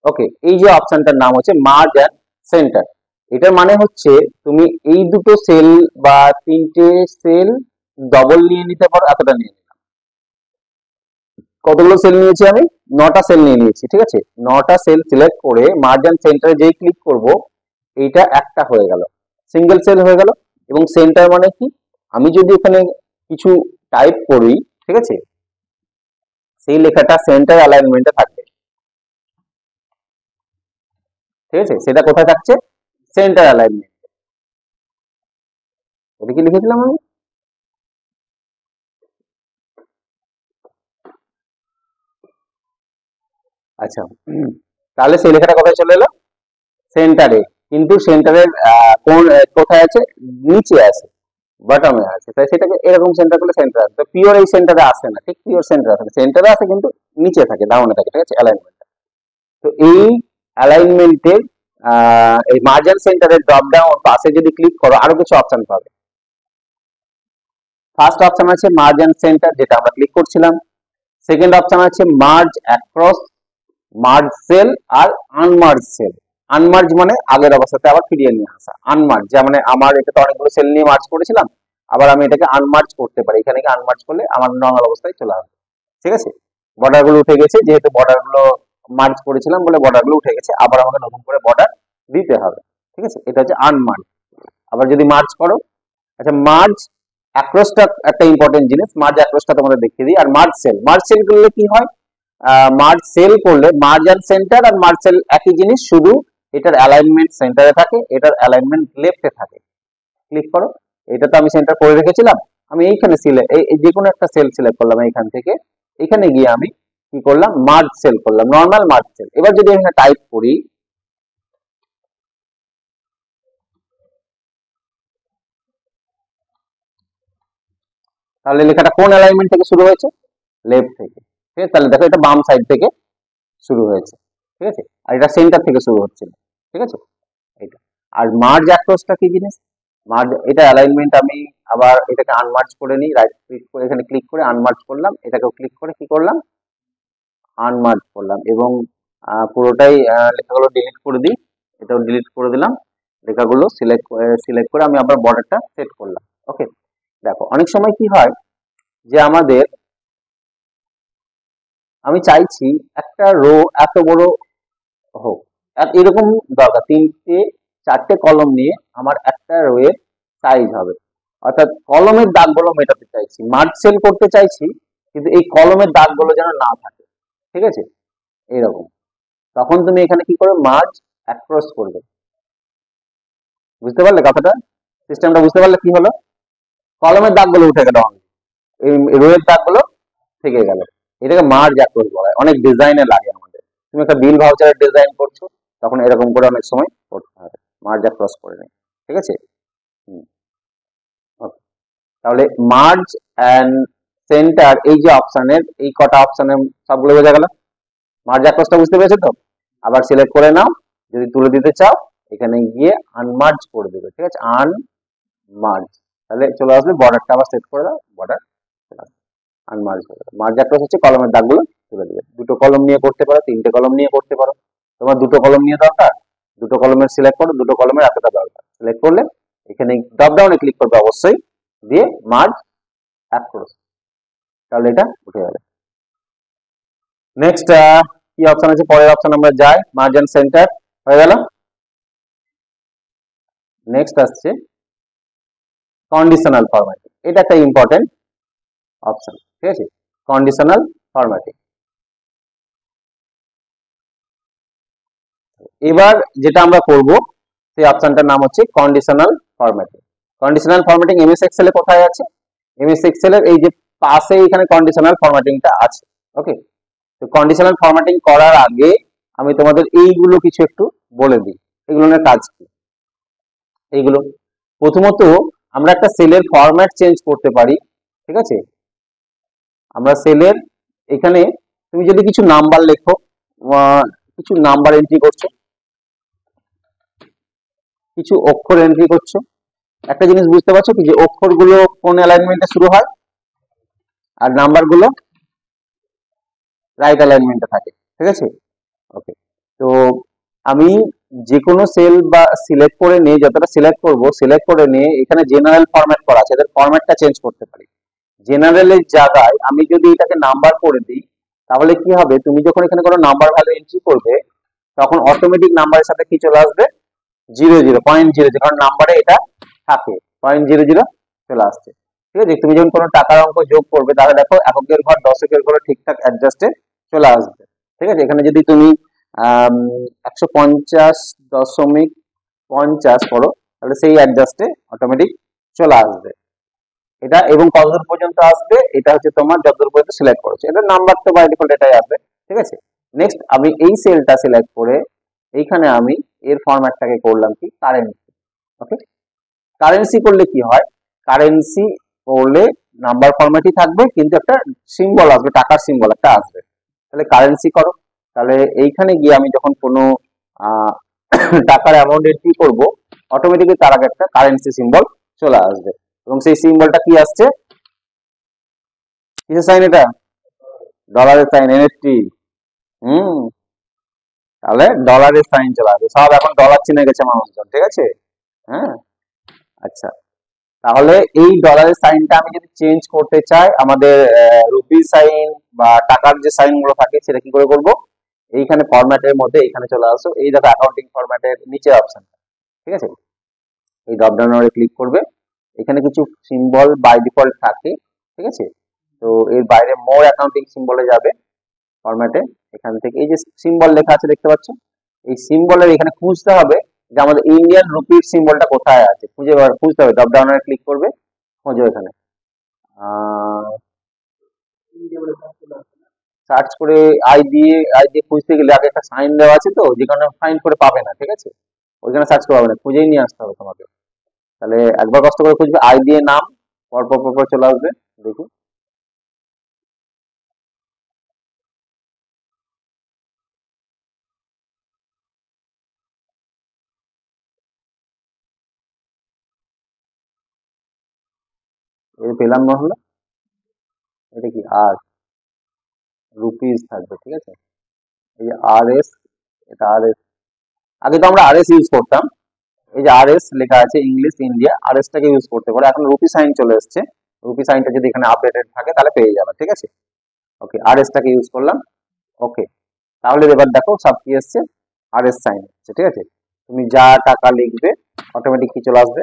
ওকে, এই যে অপশনটার নাম হচ্ছে মার্জ অ্যান্ড সেন্টার। এটার মানে হচ্ছে তুমি এই দুটো সেল বা তিনটে সেল ডবল নিয়ে নিতে পারো, এতটা নিয়ে নিলাম। কতগুলো সেল নিয়েছি আমি? 9টা সেল নিয়ে নিয়েছি, ঠিক আছে। 9টা সেল সিলেক্ট করে মার্জ অ্যান্ড সেন্টারে যেই ক্লিক করব, এইটা একটা হয়ে গেল, সিঙ্গেল সেল হয়ে গেল। এবং সেন্টার মানে কি, আমি যদি এখানে কিছু টাইপ করি, ঠিক আছে, সেই লেখাটা সেন্টার অ্যালাইনমেন্টে থাকবে, ঠিক আছে। সেটা কোথায় থাকছে? Centre alignment. এটা কি লিখেছিলাম আমি? আচ্ছা, তাহলে সেই লেখাটা কোথায় চলে এলো? সেন্টারে। কিন্তু সেন্টারের কোন কোথায় আছে? নিচে আছে, বটমে আছে। তাই সেটাকে এরকম সেন্টার করলে সেন্টার আসবে। তো পিওর এই সেন্টারে আসে না, ঠিক পিওর সেন্টার আসে না, সেন্টারে আসে কিন্তু নিচে থাকে, ডাউনে থাকে, ঠিক আছে, অ্যালাইনমেন্ট। তো এই অ্যালাইনমেন্টের এই মার্জিন সেন্টারের ড্রপ ডাউন পাশে যদি ক্লিক করো, আরো কিছু অপশন পাবে। ফার্স্ট অপশন আছে মার্জ এন্ড সেন্টার, যেটা আমরা ক্লিক করছিলাম। সেকেন্ড অপশন আছে মার্জ অ্যাক্রস, মার্জ সেল আর আনমার্জ সেল। আনমার্জ মানে আগের অবস্থাতে আবার ফিরিয়ে নিয়ে আসা। আনমার্জ যেমন আমার এটাতে অনেকগুলো সেল নিয়ে মার্জ করেছিলাম, আবার আমি এটাকে আনমার্জ করতে পারি। এখানে আনমার্জ করলে আমার নর্মাল অবস্থায় চলে আসবে, ঠিক আছে। বর্ডার গুলো উঠে গেছে, যেহেতু বর্ডার গুলো মার্জ করেছিলাম বলে বর্ডার গুলো উঠে গেছে, আবার আমাকে নতুন করে বর্ডার দিতে হবে, ঠিক আছে। এটা হচ্ছে আনমার্জ। আবার যদি মার্জ করো, আচ্ছা, মার্জ অ্যাক্রসটা একটা ইম্পর্টেন্ট জিনিস, মার্জ অ্যাক্রসটা তোমাদের দেখিয়ে দিই। আর মার্জ সেল করলে কি হয়, মার্জ সেল করলে মার্জ অ্যান্ড সেন্টার আর মার্জ সেল একই জিনিস, শুধু এটার অ্যালাইনমেন্ট সেন্টারে থাকে, এটার অ্যালাইনমেন্ট লেফটে থাকে। ক্লিক করো, এটা তো আমি সেন্টার করে রেখেছিলাম, আমি এইখানে এই যে কোনো একটা সেল সিলেক্ট করলাম এইখান থেকে, এখানে গিয়ে আমি কি করলাম, মার্জ সেল করলাম, নর্মাল মার্জ সেল। এবার যদি এখানে টাইপ করি, তাহলে লেখাটা কোন অ্যালাইনমেন্ট থেকে শুরু হয়েছে? লেফট থেকে, ঠিক আছে। তাহলে দেখো এটা বাম সাইড থেকে শুরু হয়েছে, ঠিক আছে। আর এটা সেন্টার থেকে শুরু হচ্ছে, ঠিক আছে, এটা। আর মার্জ অ্যাক্রসটা কি জিনিস? মার্জ, এটা অ্যালাইনমেন্ট আমি আবার এটাকে আনমার্জ করে নিই, রাইট ক্লিক করে এখানে ক্লিক করে আনমার্জ করলাম, এটাকেও ক্লিক করে কি করলাম, আনমার্জ করলাম। এবং পুরোটাই লেখাগুলো ডিলিট করে দিই, এটাও ডিলিট করে দিলাম। লেখাগুলো সিলেক্ট করে আমি আবার বর্ডারটা সেট করলাম। ওকে, দেখো অনেক সময় কি হয় যে আমাদের, আমি চাইছি একটা রো এত বড় হোক, এরকম দরকার, 3-4টে কলম নিয়ে আমার একটা রো এর সাইজ হবে। অর্থাৎ কলমের দাগগুলো মেটাতে চাইছি, মার্জ সেল করতে চাইছি, কিন্তু এই কলমের দাগগুলো যেন না থাকে, ঠিক আছে, এইরকম। তখন তুমি এখানে কি করবে, মার্জ অ্যাক্রস করবে। বুঝতে পারলে কথাটা? সিস্টেমটা বুঝতে পারলে কি হলো? কলমের দাগগুলো উঠে গেল, এই রো এর দাগগুলো থেকে গেল। এটাকে মার্জ অ্যাক্রস বলা হয়, অনেক ডিজাইনে লাগে আমাদের। তুমি একটা বিল ভাউচারের ডিজাইন করছো, তখন এরকম করে অনেক সময় করতে হবে, মার্জ অ্যাক্রস করে নেই, ঠিক আছে। Okay. তাহলে মার্জ অ্যান্ড সেন্টার, এই যে অপশনের, এই কটা অপশনের সবগুলো বোঝা গেল। মার্জ অ্যাক্রসটা বুঝতে পেরেছো তো? আবার সিলেক্ট করে নাও, যদি তুলে দিতে চাও এখানে গিয়ে আনমার্জ করে দেবে, ঠিক আছে, আনমার্জ। তাহলে চলে আসবে, বর্ডারটা আবার সেট করে দাও, বর্ডার আনমার্জ হয়ে গেল। মার্জ অ্যাক্রস হচ্ছে কলমের দাগগুলো তুলে দিবে। দুটো কলম নিয়ে করতে পারো, 3টে কলম নিয়ে করতে পারো। তোমার দুটো কলম নিয়ে দরকার, দুটো কলমের সিলেক্ট করো, দুটো কলমের এতটা দরকার, সিলেক্ট করলে এখানে ড্রপ ডাউনে ক্লিক করবে অবশ্যই, দিয়ে মার্জ অ্যাক্রস, তাহলে এটা উঠে যাবে। নেক্সট কি অপশন আছে, পরের অপশন আমরা যাই, মার্জিন সেন্টার হয়ে গেল। নেক্সট আসছে কন্ডিশনাল ফরম্যাটিং, এটা একটা ইম্পর্টেন্ট অপশন, ঠিক আছে, কন্ডিশনাল ফরম্যাটিং। এবার যেটা আমরা করব সেই অপশনটার নাম হচ্ছে conditional formatting. Conditional formatting MS Excel এ কোথায় আছে, এমএস এক্সেল এর এই যে পাশে এখানে কন্ডিশনাল ফরম্যাটিংটা আছে। ওকে, তো কন্ডিশনাল ফরম্যাটিং করার আগে আমি তোমাদের এইগুলো কিছু একটু বলে দিই, এগুলো নিয়ে কাজ কি। এইগুলো প্রথমত আমরা একটা সেলের ফরম্যাট চেঞ্জ করতে পারি, ঠিক আছে। আমরা সেলের এখানে তুমি যদি কিছু নাম্বার লেখো, কিছু নাম্বার এন্ট্রি করছো, কিছু অক্ষর এন্ট্রি করছো, একটা জিনিস বুঝতে পারছো কি যে অক্ষরগুলো কোন অ্যালাইনমেন্টে শুরু হয় আর নাম্বারগুলো রাইট অ্যালাইনমেন্টে থাকে, ঠিক আছে। ওকে, তো আমি যে কোনো সেল বা সিলেক্ট করে নিয়ে, যতটা সিলেক্ট করব সিলেক্ট করে নিয়ে এখানে জেনারেল ফরম্যাট করা আছে, এদের ফরম্যাটটা চেঞ্জ করতে পারি। জেনারেলের জায়গায় আমি যদি এটাকে নাম্বার করে দিই, তাহলে কি হবে, তুমি যখন এখানে কোনো নাম্বার ভ্যালু এন্ট্রি করবে তখন অটোমেটিক নাম্বারের সাথে কি চলে আসবে, 00.00, কারণ নাম্বারে এটা থাকে 0.00 চলে আসছে, ঠিক আছে। তুমি যখন কোনো টাকার অঙ্ক যোগ করবে তাহলে দেখো এককের ঘর দশকের ঘরে ঠিকঠাক অ্যাডজাস্টে চলে আসবে, ঠিক আছে। এখানে যদি তুমি 150.50 করো তাহলে সেই অ্যাডজাস্টে অটোমেটিক চলে আসবে এটা, এবং কতদূর পর্যন্ত আসবে এটা হচ্ছে তোমার যতদূর পর্যন্ত সিলেক্ট করেছো, এটা নাম্বার তো বাই ডিফল্ট এটাই আসবে, ঠিক আছে। নেক্সট আমি এই সেলটা সিলেক্ট করে এইখানে আমি এর ফরম্যাটটাকে করলাম কি কারেন্সি। ওকে, কারেন্সি করলে কি হয়, কারেন্সি করলে নাম্বার ফরম্যাটই থাকবে কিন্তু একটা সিম্বল আসবে, টাকার সিম্বল একটা আসবে, তাহলে কারেন্সি করো। তাহলে এইখানে গিয়ে আমি যখন কোনো টাকার অ্যামাউন্ট এন্ট্রি করব অটোমেটিকলি তার আগে একটা কারেন্সি সিম্বল চলে আসবে, এবং সেই সিম্বলটা কি আসছে, কিসের সাইন, এটা ডলারের সাইন, এনএফটি। হুম, তাহলে ডলারের সাইন চলে আসবে, সব এখন ডলার চিনে গেছে মানুষজন, ঠিক আছে। হ্যাঁ, আচ্ছা, তাহলে এই ডলারের সাইনটা আমি যদি চেঞ্জ করতে চাই, আমাদের রুপি সাইন বা টাকার যে সাইন গুলো থাকে সেটা কি করে করব, এইখানে ফরম্যাটের মধ্যে এখানে চলে আসো, এই দেখো অ্যাকাউন্টিং ফরম্যাটের নিচে অপশন, ঠিক আছে, এই ড্রপ ডাউনে ক্লিক করবে, এখানে কিছু সিম্বল বাই ডিফল্ট থাকে, ঠিক আছে। তো এর বাইরে মোর অ্যাকাউন্টিং সিম্বলে যাবে ফরম্যাটে, এখান থেকে এই যে সিম্বল লেখা আছে দেখতে পাচ্ছ, এই সিম্বলের এখানে খুঁজতে হবে যে আমাদের ইন্ডিয়ান রুপির সিম্বলটা কোথায় আছে, খুঁজতে হবে, ড্রপ ডাউনে ক্লিক করবে, খোঁজো এখানে, সার্চ করে আই দিয়ে খুঁজতে গেলে আগে একটা সাইন দেওয়া আছে, তো যেখানে ফাইন্ড করে পাবে না, ঠিক আছে, ওইখানে সার্চ করে পাবে না, খুঁজেই নিয়ে আসতে হবে তোমাকে। তাহলে একবার কষ্ট করে খুঁজবে, আই দিয়ে নাম, পরপর পরপর চলে আসবে, দেখুন এই পেলাম না হলো, এটা কি আর রুপিস থাকবে, ঠিক আছে, এই যে আর এস, এটা আর এস, আগে তো আমরা আর এস ইউজ করতাম, এই যে আর এস লেখা আছে ইংলিশ ইন্ডিয়া, আর এস টাকে ইউজ করতে পারে, এখন রুপি সাইন চলে এসছে, রুপি সাইনটা যদি এখানে আপডেটেড থাকে তাহলে পেয়ে যাবে, ঠিক আছে। ওকে, আর এস টাকে ইউজ করলাম, ওকে, তাহলে এবার দেখো সব কি এসছে, আর এস সাইন হচ্ছে, ঠিক আছে। তুমি যা টাকা লিখবে অটোমেটিক কি চলে আসবে,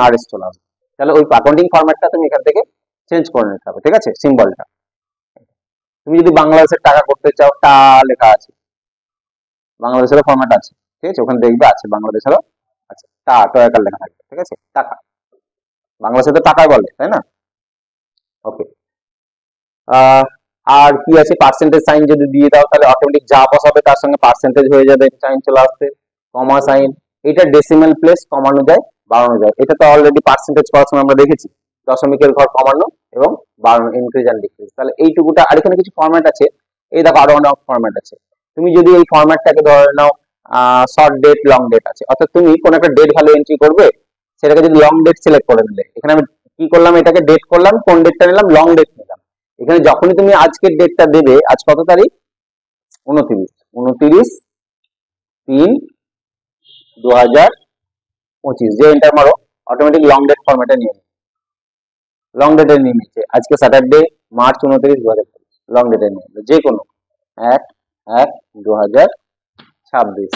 আর এস চলে আসবে। তাহলে ওই অ্যাকাউন্টিং ফরম্যাটটা তুমি এখান থেকে চেঞ্জ করে নিতে হবে, ঠিক আছে, সিম্বলটা। তুমি যদি বাংলাদেশের টাকা করতে চাও, টা লেখা আছে, বাংলাদেশেরও ফরম্যাট আছে, ঠিক আছে, ওখানে দেখবে আছে বাংলাদেশেরও আছে, টা টয়াকার লেখা থাকবে, ঠিক আছে, টাকা, বাংলাদেশে তো টাকাই বলে, তাই না। ওকে, আর কি আছে, পার্সেন্টেজ সাইন যদি দিয়ে দাও তাহলে অটোমেটিক যা বসাবে তার সঙ্গে পার্সেন্টেজ হয়ে যাবে, সাইন চলে আসবে, কমা সাইন, এটা ডেসিমেল প্লেস কমানো যায় বাড়ানো যায়, এটা তো অলরেডি পার্সেন্টেজ করার সময় আমরা দেখেছি, দশমিকের ঘর কমানো এবং বাড়ানো, ইনক্রিজ অ্যান্ড ডিক্রিজ, তাহলে এইটুকুটা। আর এখানে কিছু ফরম্যাট আছে, এই দেখো আরো অনেক ফরম্যাট আছে, তুমি যদি এই ফরম্যাটটাকে ধরে নাও, শর্ট ডেট লং ডেট আছে, অর্থাৎ তুমি কোন একটা ডেট ভ্যালু এন্ট্রি করবে, সেটাকে যদি লং ডেট সিলেক্ট করে নিলে, এখানে আমি কি করলাম, এটাকে ডেট করলাম, কোন ডেটটা নিলাম, লং ডেট নিলাম, এখানে যখনই তুমি আজকের ডেটটা দেবে, আজ কত তারিখ, 29/3/2025, যে এন্টার মারো অটোমেটিক লং ডেট ফরম্যাটে নিয়ে নেবে, লং ডেটে নিয়ে নিচ্ছে, আজকে স্যাটারডে মার্চ 29, 2023, লং ডেটে নিয়ে নিল যে কোনো 1/1/2026,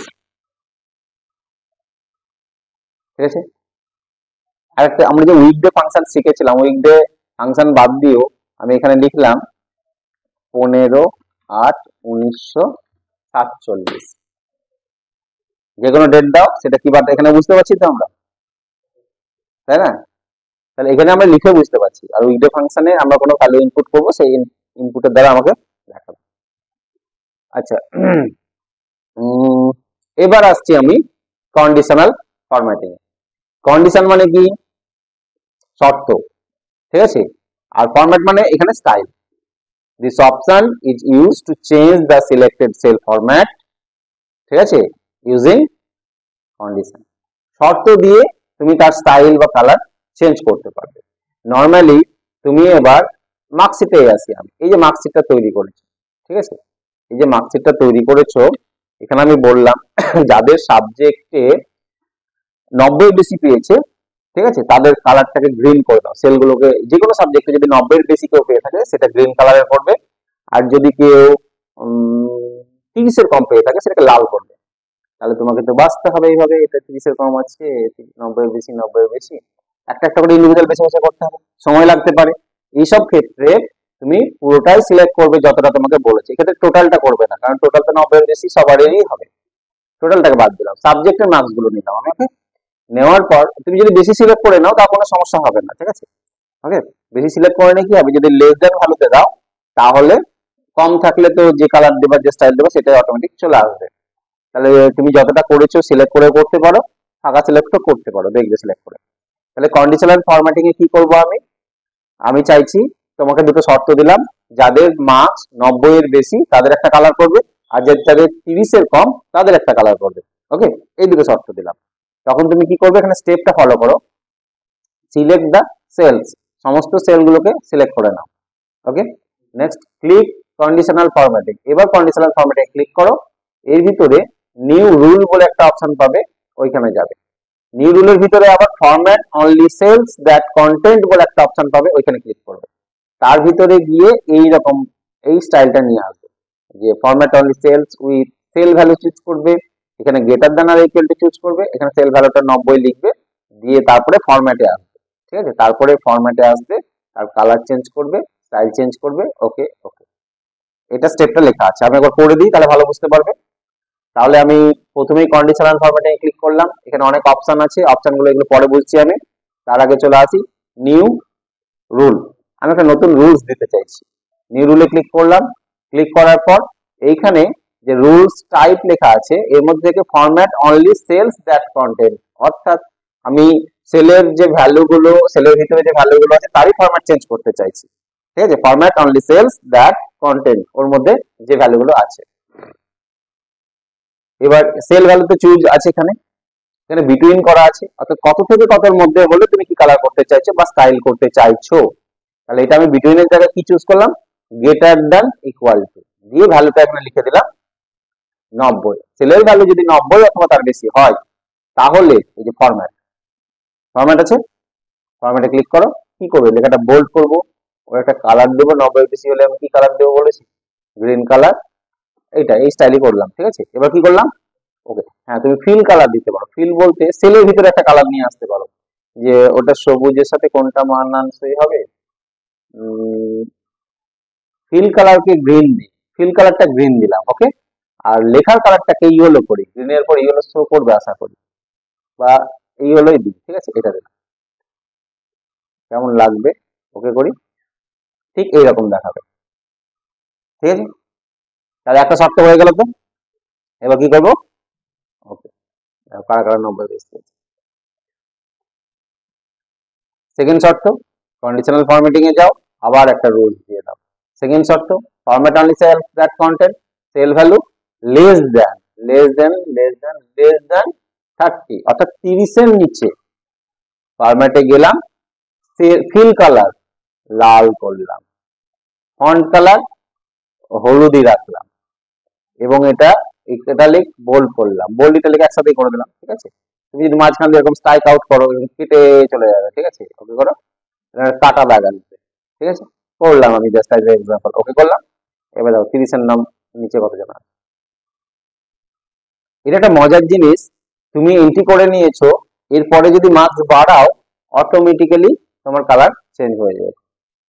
ঠিক আছে। আরেকটা আমরা যে উইকডে ফাংশন শিখেছিলাম, উইকডে ফাংশন বাদ দিয়েও আমি এখানে লিখলাম 15/8/1947, যে কোনো ডেট দাও, সেটা কি বাদ এখানে বুঝতে পারছি তো আমরা, তাই না? তাহলে এখানে আমরা লিখে বুঝতে পারছি। আর উইকডে ফাংশনে আমরা কোনো ভ্যালু ইনপুট করবো, সেই ইনপুটের দ্বারা আমাকে দেখাবো। আচ্ছা, এবার আসছি আমি কন্ডিশনাল ফরম্যাটিং। কন্ডিশন মানে কি? শর্ত, ঠিক আছে। আর ফরম্যাট মানে এখানে style. This option is use to change the selected sell format, ঠিক আছে, ইউজিং কন্ডিশন। শর্ত দিয়ে তুমি তার স্টাইল বা কালার চেঞ্জ করতে পারবে। নর্মালি তুমি এবার মার্কশিটে আসি আমি, এই যে মার্কশিটটা তৈরি করেছো, ঠিক আছে, এই যে মার্কশিটটা তৈরি করেছো, এখানে আমি বললাম যাদের সাবজেক্টে 90 বেশি পেয়েছে, ঠিক আছে, তাদের কালারটাকে গ্রিন করে দাও। সেলগুলোকে যে কোনো সাবজেক্টে যদি 90 বেশি কেউ পেয়ে থাকে সেটা গ্রিন কালারের করবে, আর যদি কেউ 30 কম পেয়ে থাকে সেটাকে লাল করবে। তাহলে তোমাকে তো বাঁচতে হবে এইভাবে, এটা 30 কম আছে, 90 বেশি, 90 বেশি, একটা একটা করে ইন্ডিভিজুয়াল বেছে বেছে করতে হবে, সময় লাগতে পারে। এইসব ক্ষেত্রে তুমি পুরোটাই সিলেক্ট করবে যতটা তোমাকে বলেছে। এক্ষেত্রে টোটালটা করবে না, কারণ টোটাল তো 90 বেশি সবারই হবে। টোটালটাকে বাদ দিলাম, সাবজেক্টের মার্কস গুলো নিলাম আমি। ওকে, নেওয়ার পর তুমি যদি বেশি সিলেক্ট করে নাও তা কোনো সমস্যা হবে না, ঠিক আছে। ওকে, বেশি সিলেক্ট করে নিয়ে কি হবে, যদি লেস দেন ভ্যালুতে দাও তাহলে কম থাকলে তো যে কালার দেবা, যে স্টাইল দেবা, সেটাই অটোমেটিক চলে আসবে। তাহলে তুমি যতটা করেছো সিলেক্ট করে করতে পারো, ফাঁকা সিলেক্টও করতে পারো, দেখবে সিলেক্ট করে। তাহলে কন্ডিশনাল ফরম্যাটিং এ কি করব আমি, আমি চাইছি তোমাকে দুটো শর্ত দিলাম, যাদের মার্কস 90 এর বেশি তাদের একটা কালার করবে, আর যাদের 30 কম তাদের একটা কালার করবে। ওকে, এই দুটো শর্ত দিলাম। তখন তুমি কি করবে, এখানে স্টেপটা ফলো করো, সিলেক্ট দ্য সেলস, সমস্ত সেলগুলোকে সিলেক্ট করে নাও। ওকে, নেক্সট ক্লিক কন্ডিশনাল ফরম্যাটিং। এবার কন্ডিশনাল ফরম্যাটিং ক্লিক করো, এর ভিতরে নিউ রুল বলে একটা অপশন পাবে, ওইখানে যাবে। নিউ রুলের ভিতরে আবার format only cells that content বলে একটা অপশন পাবে, ওইখানে ক্লিক করবে। তার ভিতরে গিয়ে এই রকম এই স্টাইলটা নিয়ে আসবে, যে format only cells with cell value choose করবে, এখানে গ্রেটার দ্যান আর ইকুয়াল টু চুজ করবে, এখানে সেল ভ্যালুটা 90 লিখবে, দিয়ে তারপরে ফরম্যাটে আসবে, ঠিক আছে, তারপরে ফরম্যাটে আসবে, আর কালার চেঞ্জ করবে, স্টাইল চেঞ্জ করবে। ওকে ওকে, এটা স্টেপটা লেখা আছে, আমি একবার করে দিই তাহলে ভালো বুঝতে পারবে। তাহলে আমি প্রথমেই কন্ডিশনাল ফরম্যাটিং ক্লিক করলাম, এখানে অনেক অপশন আছে, অপশনগুলো এগুলো পরে বুঝছি আমি, তার আগে চলে আসি নিউ রুল। আমি একটা নতুন রুলস দিতে চাইছি, নিউ রুলে ক্লিক করলাম। ক্লিক করার পর এইখানে যে রুলস টাইপ লেখা আছে এর মধ্যে থেকে format only cells that content, অর্থাৎ আমি সেলের যে ভ্যালুগুলো, সেলের ভিতরে যে ভ্যালুগুলো আছে তারই ফরম্যাট চেঞ্জ করতে চাইছি, ঠিক আছে। Format only cells that content, ওর মধ্যে যে ভ্যালুগুলো আছে। এবার সেল ভ্যালু তো চুজ আছে এখানে, এখানে বিটুইন করা আছে, অর্থাৎ কত থেকে কতর মধ্যে হলে তুমি কি কালার করতে চাইছো বা স্টাইল করতে চাইছো। তাহলে এটা আমি বিটুইনের জায়গায় কি চুজ করলাম, গ্রেটার দ্যান ইকুয়াল টু, দিয়ে ভ্যালুটা এখানে লিখে দিলাম 90। সেলের ভ্যালু যদি 90 অথবা তার বেশি হয় তাহলে এই যে ফরম্যাট, ফরম্যাট আছে, ফরম্যাটে ক্লিক করো। কি করবে, লেখাটা বোল্ড করবো, ওর একটা কালার দেবো, 90 বেশি হলে আমি কি কালার দেবো বলেছি, গ্রিন কালার, এইটা এই স্টাইলই করলাম, ঠিক আছে। এবার কি করলাম, ওকে, হ্যাঁ তুমি ফিল কালার দিতে পারো। ফিল বলতে সেলের ভিতরে একটা কালার নিয়ে আসতে পারো, যে ওটা সবুজের সাথে কোনটা মানানসই হবে। ফিল কালারকে গ্রিন দিই, ফিল কালারটা গ্রিন দিলাম। ওকে, আর লেখার কালারটাকে ইয়েলো করি, গ্রিনের পর ইয়েলো শো করবে আশা করি, বা ইয়েলোই দিই, ঠিক আছে, এটা দিলাম, কেমন লাগবে ওকে করি, ঠিক এইরকম দেখাবে, ঠিক আছে। তাহলে একটা শর্ত হয়ে গেল তো, এবার কি করবো, ওকে, কারা কারা 90 বেশি। সেকেন্ড শর্ত, কন্ডিশনাল ফরম্যাটিং এ যাও, আবার একটা রুলস দিয়ে দাও। সেকেন্ড শর্ত, format only cell that content, cell value less than 30, অর্থাৎ 30 এর নিচে। ফরম্যাটে গেলাম, ফিল কালার লাল করলাম, ফন্ট কালার হলুদি রাখলাম, এবং এটা ইটালিক বোল্ড করলাম, বোল্ড ইটালিক একসাথেই করে দিলাম, ঠিক আছে। তুমি যদি মাঝখান দিয়ে এরকম স্ট্রাইক আউট করো, কেটে চলে যাবে, ঠিক আছে, ওকে করো। কাটা দাগ আনতে, ঠিক আছে। করলাম আমি জাস্ট অ্যাজ এক্সাম্পল, ওকে করলাম। এবার দেখো 30 এর নাম নিচে কত জন আছে। এটা একটা মজার জিনিস, তুমি এন্ট্রি করে নিয়েছো, এরপরে যদি মার্কস বাড়াও অটোমেটিক্যালি তোমার কালার চেঞ্জ হয়ে যাবে,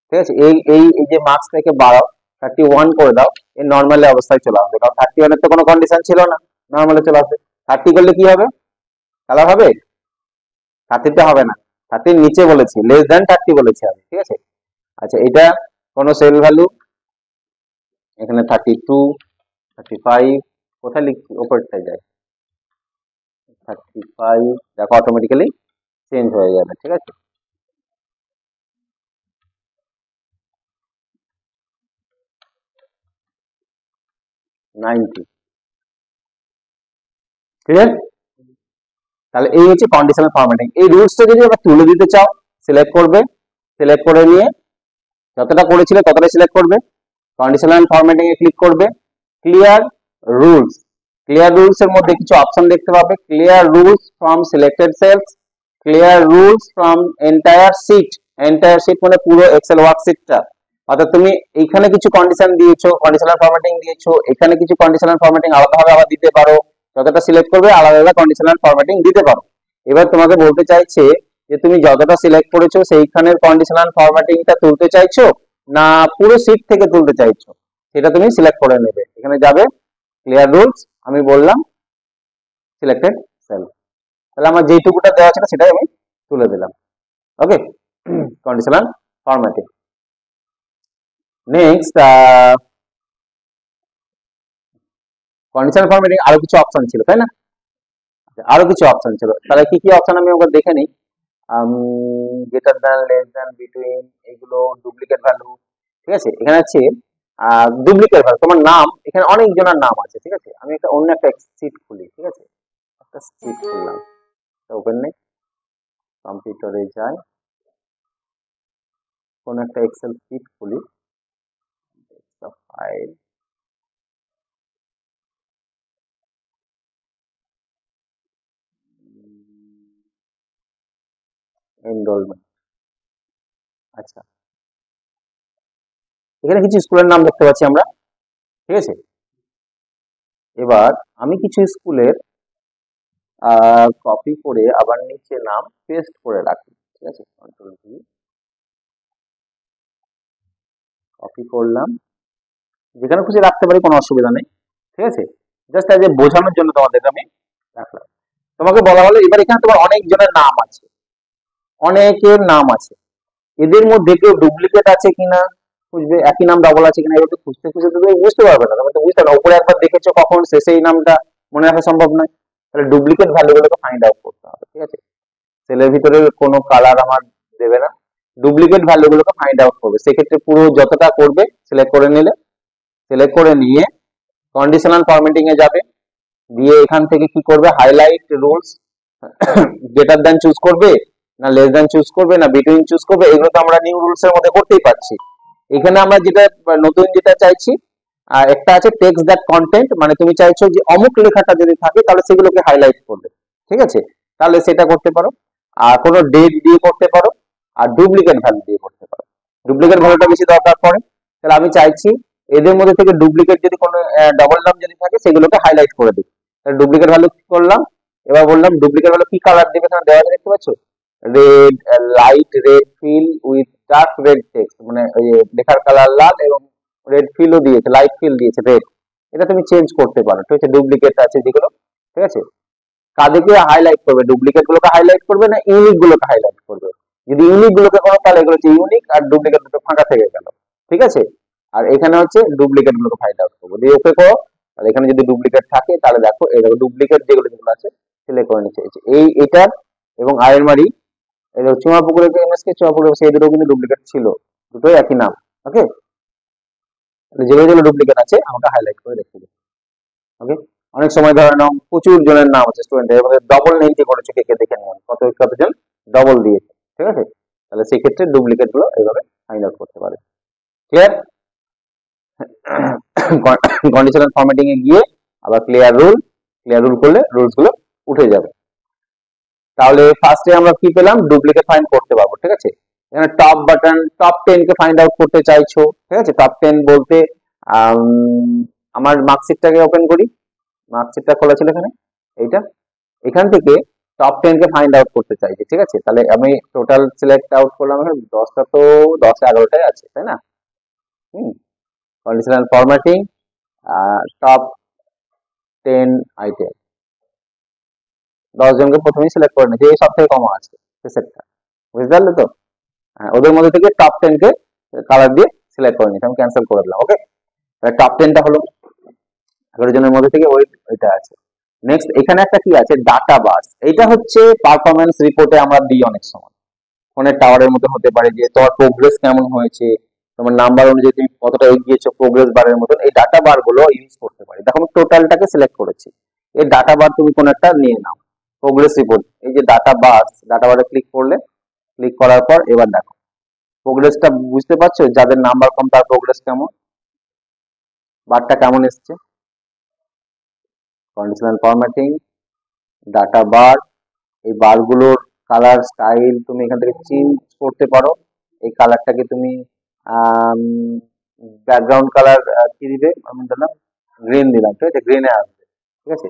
ঠিক আছে। এই এই এই যে মার্কসটাকে বাড়াও, 31 করে দাও, এর নর্মালি অবস্থায় চলে আসবে, কারণ 31 এর তো কোনো কন্ডিশন ছিল না, নর্মালে চলে আসবে। 30 করলে কি হবে, কালার হবে? 30 তে হবে না, 30 এর নিচে বলেছি, লেস দ্যান 30 বলেছি আমি, ঠিক আছে। আচ্ছা, এটা কোনো সেল ভ্যালু, এখানে 32, 35, কোথায় লিখছি, উপরটায় যায় 35, দেখো অটোমেটিক্যালি চেঞ্জ হয়ে যাবে, ঠিক আছে। ক্লিয়ার? তাহলে এই হচ্ছে কন্ডিশনাল ফরম্যাটিং। এই রুলসটা যদি আবার তুলে দিতে চাও, সিলেক্ট করবে, সিলেক্ট করে নিয়ে যতটা করেছিলে ততটাই সিলেক্ট করবে, কন্ডিশনাল ফরম্যাটিং এ ক্লিক করবে, ক্লিয়ার রুলস, ক্লিয়ার রুলস এর মধ্যে কিছু অপশন দেখতে পাবে, clear rules from selected cells, clear rules from entire sheet, entire sheet মানে পুরো এক্সেল ওয়ার্কশিটটা। অর্থাৎ তুমি এইখানে কিছু কন্ডিশন দিয়েছো, কন্ডিশনাল ফরম্যাটিং দিয়েছো, এখানে কিছু কন্ডিশনাল ফরম্যাটিং আলাদাভাবে আবার দিতে পারো, যতটা সিলেক্ট করবে আলাদা আলাদা কন্ডিশনাল ফরম্যাটিং দিতে পারো। এবার তোমাকে বলতে চাইছে যে তুমি যতটা সিলেক্ট করেছো সেইখানের কন্ডিশনাল ফরম্যাটিংটা তুলতে চাইছো না পুরো শিট থেকে তুলতে চাইছো, সেটা তুমি সিলেক্ট করে নেবে। এখানে যাবে ক্লিয়ার রুলস, আমি বললাম সিলেক্টেড সেল, তাহলে আমার যেটুকুটা দেওয়া ছিল সেটাই আমি তুলে দিলাম। Okay, conditional formatting. Next, conditional formatting আরো কিছু অপশন ছিল, তাই না? আরো কিছু অপশন ছিল, তাহলে কি কি অপশন আমি একবার দেখে নিই। Greater than, less than, between, এগুলো ডুপ্লিকেট ভ্যালু, ঠিক আছে। এখানে আছে ডুপ্লিকেট ভ্যালু, তোমার নাম, এখানে অনেক জনের নাম আছে, ঠিক আছে। আমি একটা অন্য একটা শীট খুলি, ঠিক আছে, একটা শীট খুললাম, ওপেন নেই, কম্পিউটারে যাই, কোন একটা এক্সেল শীট খুলি, ফাইল, এনরোলমেন্ট। আচ্ছা, এখানে কিছু স্কুলের নাম দেখতে পাচ্ছি আমরা, ঠিক আছে। এবার আমি কিছু স্কুলের কপি করে আবার নিচে নাম পেস্ট করে রাখি, ঠিক আছে। কন্ট্রোল ভি, কপি করলাম, যেখানে খুশি রাখতে পারি, কোনো অসুবিধা নেই, ঠিক আছে। জাস্ট আজ বোঝানোর জন্য তোমাদের আমি রাখলাম। তোমাকে বলা হলো এবার এখানে তোমার অনেক জনের নাম আছে, অনেকের নাম আছে, এদের মধ্যে কেউ ডুপ্লিকেট আছে কিনা খুঁজবে, একই নাম ডাবল আছে কিনা, এবার তো খুঁজতে খুঁজতে তুমি বুঝতে পারবে না, তুমি তো বুঝতে পারবে, উপরে একবার দেখেছো কখন, শেষে এই নামটা মনে রাখা সম্ভব নয়, তাহলে ডুপ্লিকেট ভ্যালুগুলোকে ফাইন্ড আউট করতে হবে, ঠিক আছে। সেলের ভিতরে কোনো কালার আমার দেবে না, ডুপ্লিকেট ভ্যালুগুলোকে ফাইন্ড আউট করবে, সেক্ষেত্রে পুরো যতটা করবে সিলেক্ট করে নিলে, সিলেক্ট করে নিয়ে কন্ডিশনাল ফরম্যাটিং এ যাবে, দিয়ে এখান থেকে কি করবে, highlight rules, greater than choose করবে না লেস দ্যান চুজ করবে না বিটুইন চুজ করবে, এগুলো তো আমরা নিউ রুলস এর মধ্যে করতেই পারছি। এখানে আমরা যেটা নতুন যেটা চাইছি, একটা আছে টেক্সট দ্যাট কন্টেন্ট, মানে তুমি চাইছো যে অমুক লেখাটা যদি থাকে তাহলে সেগুলোকে হাইলাইট করবে, ঠিক আছে, তাহলে সেটা করতে পারো। আর কোনো ডেট দিয়ে করতে পারো, আর ডুপ্লিকেট ভ্যালু দিয়ে করতে পারো, ডুপ্লিকেট ভ্যালুটা বেশি দরকার পড়ে। তাহলে আমি চাইছি এদের মধ্যে থেকে ডুপ্লিকেট যদি কোনো ডবল নাম যদি থাকে সেগুলোকে হাইলাইট করে দিই, তাহলে ডুপ্লিকেট ভ্যালু করলাম। এবার বললাম ডুপ্লিকেট ভ্যালু কি কালার দেবে, এখানে দেওয়া আছে দেখতে পাচ্ছ, red, light red fill with dark red text, মানে ওই লেখার কালার লাল এবং রেড ফিলও দিয়েছে, লাইট ফিল দিয়েছে রেড, এটা তুমি চেঞ্জ করতে পারো, ঠিক আছে। ডুপ্লিকেট আছে যেগুলো, ঠিক আছে, কাদেরকে হাইলাইট করবে, ডুপ্লিকেট গুলোকে হাইলাইট করবে না ইউনিক গুলোকে হাইলাইট করবে, যদি ইউনিক গুলোকে করো তাহলে এগুলো হচ্ছে ইউনিক, আর ডুপ্লিকেট দুটো ফাঁকা থেকে গেল, ঠিক আছে। আর এখানে হচ্ছে ডুপ্লিকেট গুলোকে ফাইন্ড আউট করবো, দিয়ে ওকে করো, আর এখানে যদি ডুপ্লিকেট থাকে তাহলে দেখো এই দেখো ডুপ্লিকেট যেগুলো যেগুলো আছে সিলেক্ট করে নিচ্ছে, এই এটার এবং আয়ের মারি, এই চুমা পুকুরের এমএসকে চুমা পুকুর সেই দুটো কিন্তু ডুপ্লিকেট ছিল, দুটোই একই নাম, ওকে। যেগুলো যেগুলো ডুপ্লিকেট আছে আমাকে হাইলাইট করে রেখে দিই, ওকে। অনেক সময় ধরে নাও প্রচুর জনের নাম আছে স্টুডেন্টের, এর মধ্যে ডবল নেমটি করেছে, কে কে দেখে নিন কতজন ডবল দিয়েছে, ঠিক আছে। তাহলে সেই ক্ষেত্রে ডুপ্লিকেট গুলো এইভাবে ফাইন্ড আউট করতে পারে, ক্লিয়ার। কন্ডিশনাল ফরম্যাটিং এ গিয়ে আবার ক্লিয়ার রুল করলে রুলস গুলো উঠে যাবে। তাহলে ফার্স্টে আমরা কি পেলাম, ডুপ্লিকেট ফাইন্ড করতে পারবো, ঠিক আছে। এখানে টপ বাটন, টপ 10 কে ফাইন্ড আউট করতে চাইছো, ঠিক আছে। টপ 10 বলতে আমার মার্কশিটটাকে ওপেন করি, মার্কশিটটা খোলা ছিল এখানে, এইটা, এখান থেকে টপ 10 কে ফাইন্ড আউট করতে চাইছি, ঠিক আছে। তাহলে আমি টোটাল সিলেক্ট আউট করলাম, এখানে 10টা তো 10 11টাই আছে, তাই না? কন্ডিশনাল ফরম্যাটিং, টপ 10 আইটেম, 10 জনকে প্রথমেই সিলেক্ট করে নিয়েছি, এই সব থেকে কম আছে সেটটা, বুঝতে পারলে তো? হ্যাঁ, ওদের মধ্যে থেকে টপ 10 কে কালার দিয়ে সিলেক্ট করে নিয়েছি, আমি ক্যান্সেল করে দিলাম। ওকে, তাহলে টপ 10টা হলো, 11 জনের মধ্যে থেকে ওইটা আছে। নেক্সট এখানে একটা কি আছে, ডাটা বাস। এটা হচ্ছে পারফরমেন্স রিপোর্টে আমরা দিই অনেক সময়, ফোনের টাওয়ারের মতো হতে পারে, যে তোমার প্রোগ্রেস কেমন হয়েছে, তোমার নাম্বার অনুযায়ী তুমি কতটা এগিয়েছো, প্রোগ্রেস বারের মতন এই ডাটা বার গুলো ইউজ করতে পারি। দেখো আমি টোটালটাকে সিলেক্ট করেছি, এই ডাটা বার তুমি কোন একটা নিয়ে নাও, প্রোগ্রেস রিপোর্ট, এই যে ডাটা বারে ক্লিক করলে, ক্লিক করার পর এবার দেখো প্রোগ্রেসটা বুঝতে পারছো, যাদের নাম্বার কম তার প্রোগ্রেস কেমন, বারটা কেমন এসছে। কন্ডিশনাল ফরম্যাটিং, ডাটা বার, এই বারগুলোর কালার স্টাইল তুমি এখান থেকে চেঞ্জ করতে পারো। এই কালারটাকে তুমি ব্যাকগ্রাউন্ড কালার কি দিবে, আমি দিলাম গ্রিন দিলাম, ঠিক আছে, গ্রিনে আসবে, ঠিক আছে।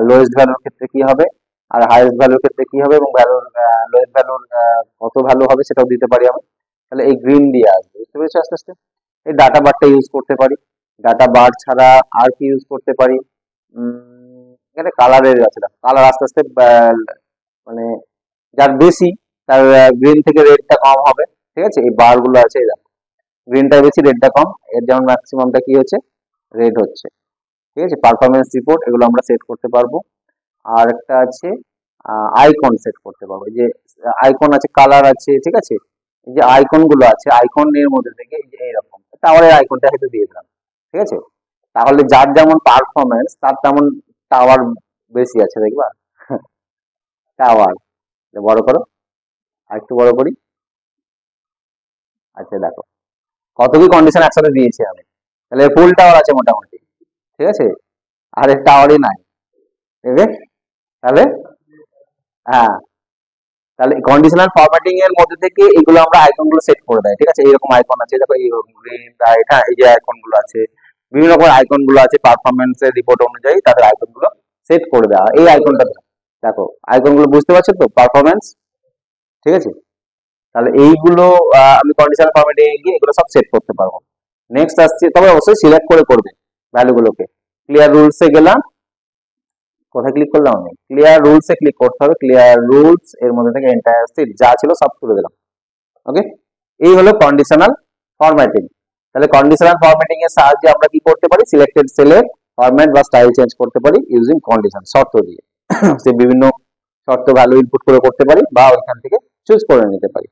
লোয়েস্ট ভ্যালুর ক্ষেত্রে কি হবে, আর হাইয়েস্ট ভ্যালুর ক্ষেত্রে কি হবে, এবং ভ্যালুর লোয়েস্ট ভ্যালুর কত ভ্যালু হবে সেটাও দিতে পারি আমি। তাহলে এই গ্রিন দিয়ে আসবে, বুঝতে পেরেছো আস্তে আস্তে। এই ডাটা বারটা ইউজ করতে পারি। ডাটা বার ছাড়া আর কি ইউজ করতে পারি, এখানে কালারের আছে, কালার আস্তে আস্তে মানে যার বেশি তার গ্রিন থেকে রেডটা কম হবে, ঠিক আছে। এই বার গুলো আছে, দেখো গ্রিনটা বেশি রেডটা কম, এর যেমন ম্যাক্সিমামটা কি হচ্ছে, রেড হচ্ছে, ঠিক আছে। পারফরমেন্স রিপোর্ট এগুলো আমরা সেট করতে পারবো। আর একটা আছে আইকন সেট করতে পারবো, যে আইকন আছে, কালার আছে, ঠিক আছে। এই যে আইকন গুলো আছে, আইকনের মধ্যে থেকে এই যে এইরকম টাওয়ারের আইকনটা হয়তো দিয়ে দিলাম, ঠিক আছে। তাহলে যার যেমন পারফরমেন্স তার তেমন টাওয়ার বেশি আছে, দেখবা টাওয়ার, বড় করো, আর একটু বড় করি, আচ্ছা দেখো কত কি কন্ডিশন একসাথে দিয়েছি আমি। তাহলে ফুল টাওয়ার আছে মোটামুটি, ঠিক আছে, আর এর টাওয়ারই নাই, ঠিক আছে। তাহলে হ্যাঁ, তাহলে কন্ডিশনাল ফরম্যাটিং এর মধ্যে থেকে এগুলো আমরা আইকন গুলো সেট করে দেয়, ঠিক আছে। এইরকম আইকন আছে, দেখো এইরকম গ্রিন, এটা এই যে আইকন গুলো আছে, বিভিন্ন রকম আইকন গুলো আছে, পারফরমেন্স এর রিপোর্ট অনুযায়ী তাদের আইকন গুলো সেট করে দেওয়া। এই আইকনটা দেখো, আইকন গুলো বুঝতে পারছো তো, পারফরমেন্স, ঠিক আছে। তাহলে এইগুলো আমি কন্ডিশনাল ফরম্যাটে গিয়ে এগুলো সব সেট করতে পারবো। নেক্সট আসছে, তবে অবশ্যই সিলেক্ট করে করবে ভ্যালুগুলোকে। ক্লিয়ার রুলস এ গেলাম, কোথায় ক্লিক করলাম আমি, ক্লিয়ার রুলস এ ক্লিক করতে হবে। ক্লিয়ার রুলস এর মধ্যে থেকে এন্টায়ার সিট যা ছিল সব তুলে দিলাম। ওকে, এই হলো কন্ডিশনাল ফরম্যাটিং। তাহলে কন্ডিশনাল ফরম্যাটিং এর সাহায্যে আমরা কি করতে পারি, সিলেক্টেড সেলের ফরম্যাট বা স্টাইল চেঞ্জ করতে পারি ইউজিং কন্ডিশন, শর্ত দিয়ে। সে বিভিন্ন শর্ত ভ্যালু ইনপুট করে করতে পারি, বা ওইখান থেকে চুজ করে নিতে পারি।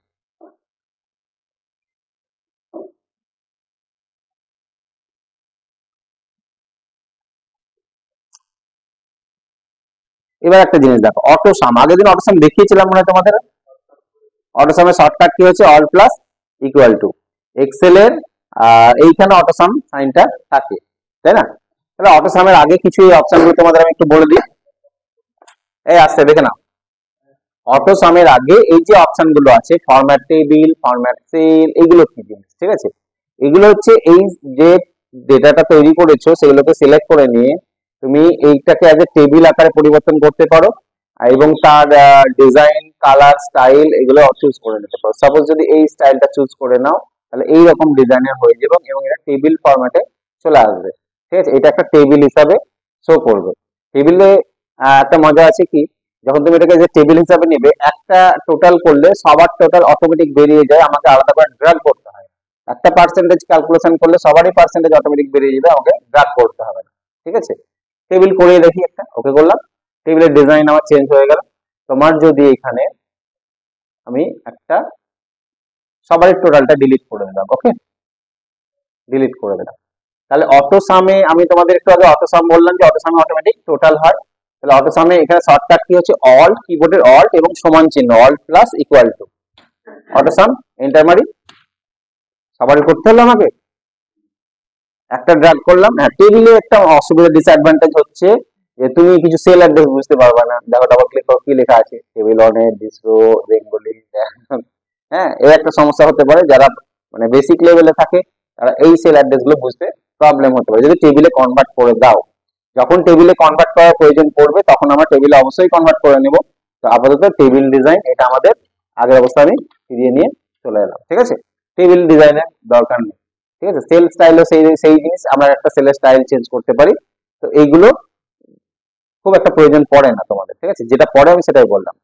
এবার একটা জিনিস দেখো, অটোসাম, আগের দিন অটোসাম দেখিয়েছিলাম মনে হয় তোমাদের। অটোসামের শর্টকাট কি হচ্ছে, alt plus equal to. Excel এর এইখানে অটোসাম সাইনটা থাকে, তাই না? তাহলে অটোসামের আগে কিছু এই অপশনগুলো তোমাদের আমি একটু বলে দিই। এই আসছে, দেখে নাও, অটোসামের আগে এই যে অপশন গুলো আছে, ফরম্যাট টেবিল, ফরম্যাট সেল, এগুলো কি জিনিস, ঠিক আছে। এগুলো হচ্ছে এই যে ডেটাটা তৈরি করেছো সেগুলোকে সিলেক্ট করে নিয়ে তুমি এইটাকে অ্যাজ এ টেবিল আকারে পরিবর্তন করতে পারো, এবং তার ডিজাইন, কালার, স্টাইল এগুলো চুজ করে নিতে পারো। সাপোজ যদি এই স্টাইলটা চুজ করে নাও, তাহলে এইরকম ডিজাইনের হয়ে যাবে, এবং এটা টেবিল ফরম্যাটে চলে আসবে, ঠিক আছে। এটা একটা টেবিল হিসাবে শো করবে। টেবিলে একটা মজা আছে কি, যখন তুমি এটাকে যে টেবিল হিসাবে নেবে, একটা টোটাল করলে সবার টোটাল অটোমেটিক বেরিয়ে যায়, আমাকে আলাদা করে ড্র্যাগ করতে হয়। একটা পার্সেন্টেজ ক্যালকুলেশন করলে সবারই পার্সেন্টেজ অটোমেটিক বেরিয়ে যাবে, আমাকে ড্র্যাগ করতে হবে না, ঠিক আছে। টেবিল করে দেখি একটা, ওকে করলাম, টেবিলের ডিজাইন আমার চেঞ্জ হয়ে গেল। তোমার যদি এখানে আমি একটা সবারই টোটালটা ডিলিট করে দিলাম, ওকে, ডিলিট করে দিলাম। তাহলে অটোসামে আমি তোমাদের একটু আগে অটোসাম বললাম যে অটোসামে অটোমেটিক টোটাল হয়। তাহলে অটোসামে এখানে শর্টকাট কি হচ্ছে, অল্ট, কিবোর্ডের অল্ট এবং সমান চিহ্ন, alt plus equal to autosum, enter মারি। সবারই করতে হলো আমাকে, একটা ড্র্যাগ করলাম। হ্যাঁ, টেবিলে একটা অসুবিধা, ডিসঅ্যাডভান্টেজ হচ্ছে যে তুমি কিছু সেল অ্যাড্রেস বুঝতে পারবে না। দেখো ডাবল ক্লিক করো, কি লেখা আছে, টেবিল অনে ডিসরো বেঙ্গলি, হ্যাঁ, এই একটা সমস্যা হতে পারে, যারা মানে বেসিক লেভেলে থাকে তারা এই সেল অ্যাড্রেস গুলো বুঝতে প্রবলেম হতে পারে। যদি টেবিলে কনভার্ট করে দাও, যখন টেবিলে কনভার্ট করার প্রয়োজন পড়বে তখন আমরা টেবিলে অবশ্যই কনভার্ট করে নেব। তো আপাতত টেবিল ডিজাইন এটা আমাদের আগের অবস্থা আমি ফিরিয়ে নিয়ে চলে এলাম। ঠিক আছে, টেবিল ডিজাইনের দরকার নেই। ঠিক আছে, সেল স্টাইলও সেই সেই জিনিস, আমরা একটা সেলের স্টাইল চেঞ্জ করতে পারি। তো এইগুলো খুব একটা প্রয়োজন পড়ে না তোমাদের। ঠিক আছে, যেটা পড়ে আমি সেটাই বললাম।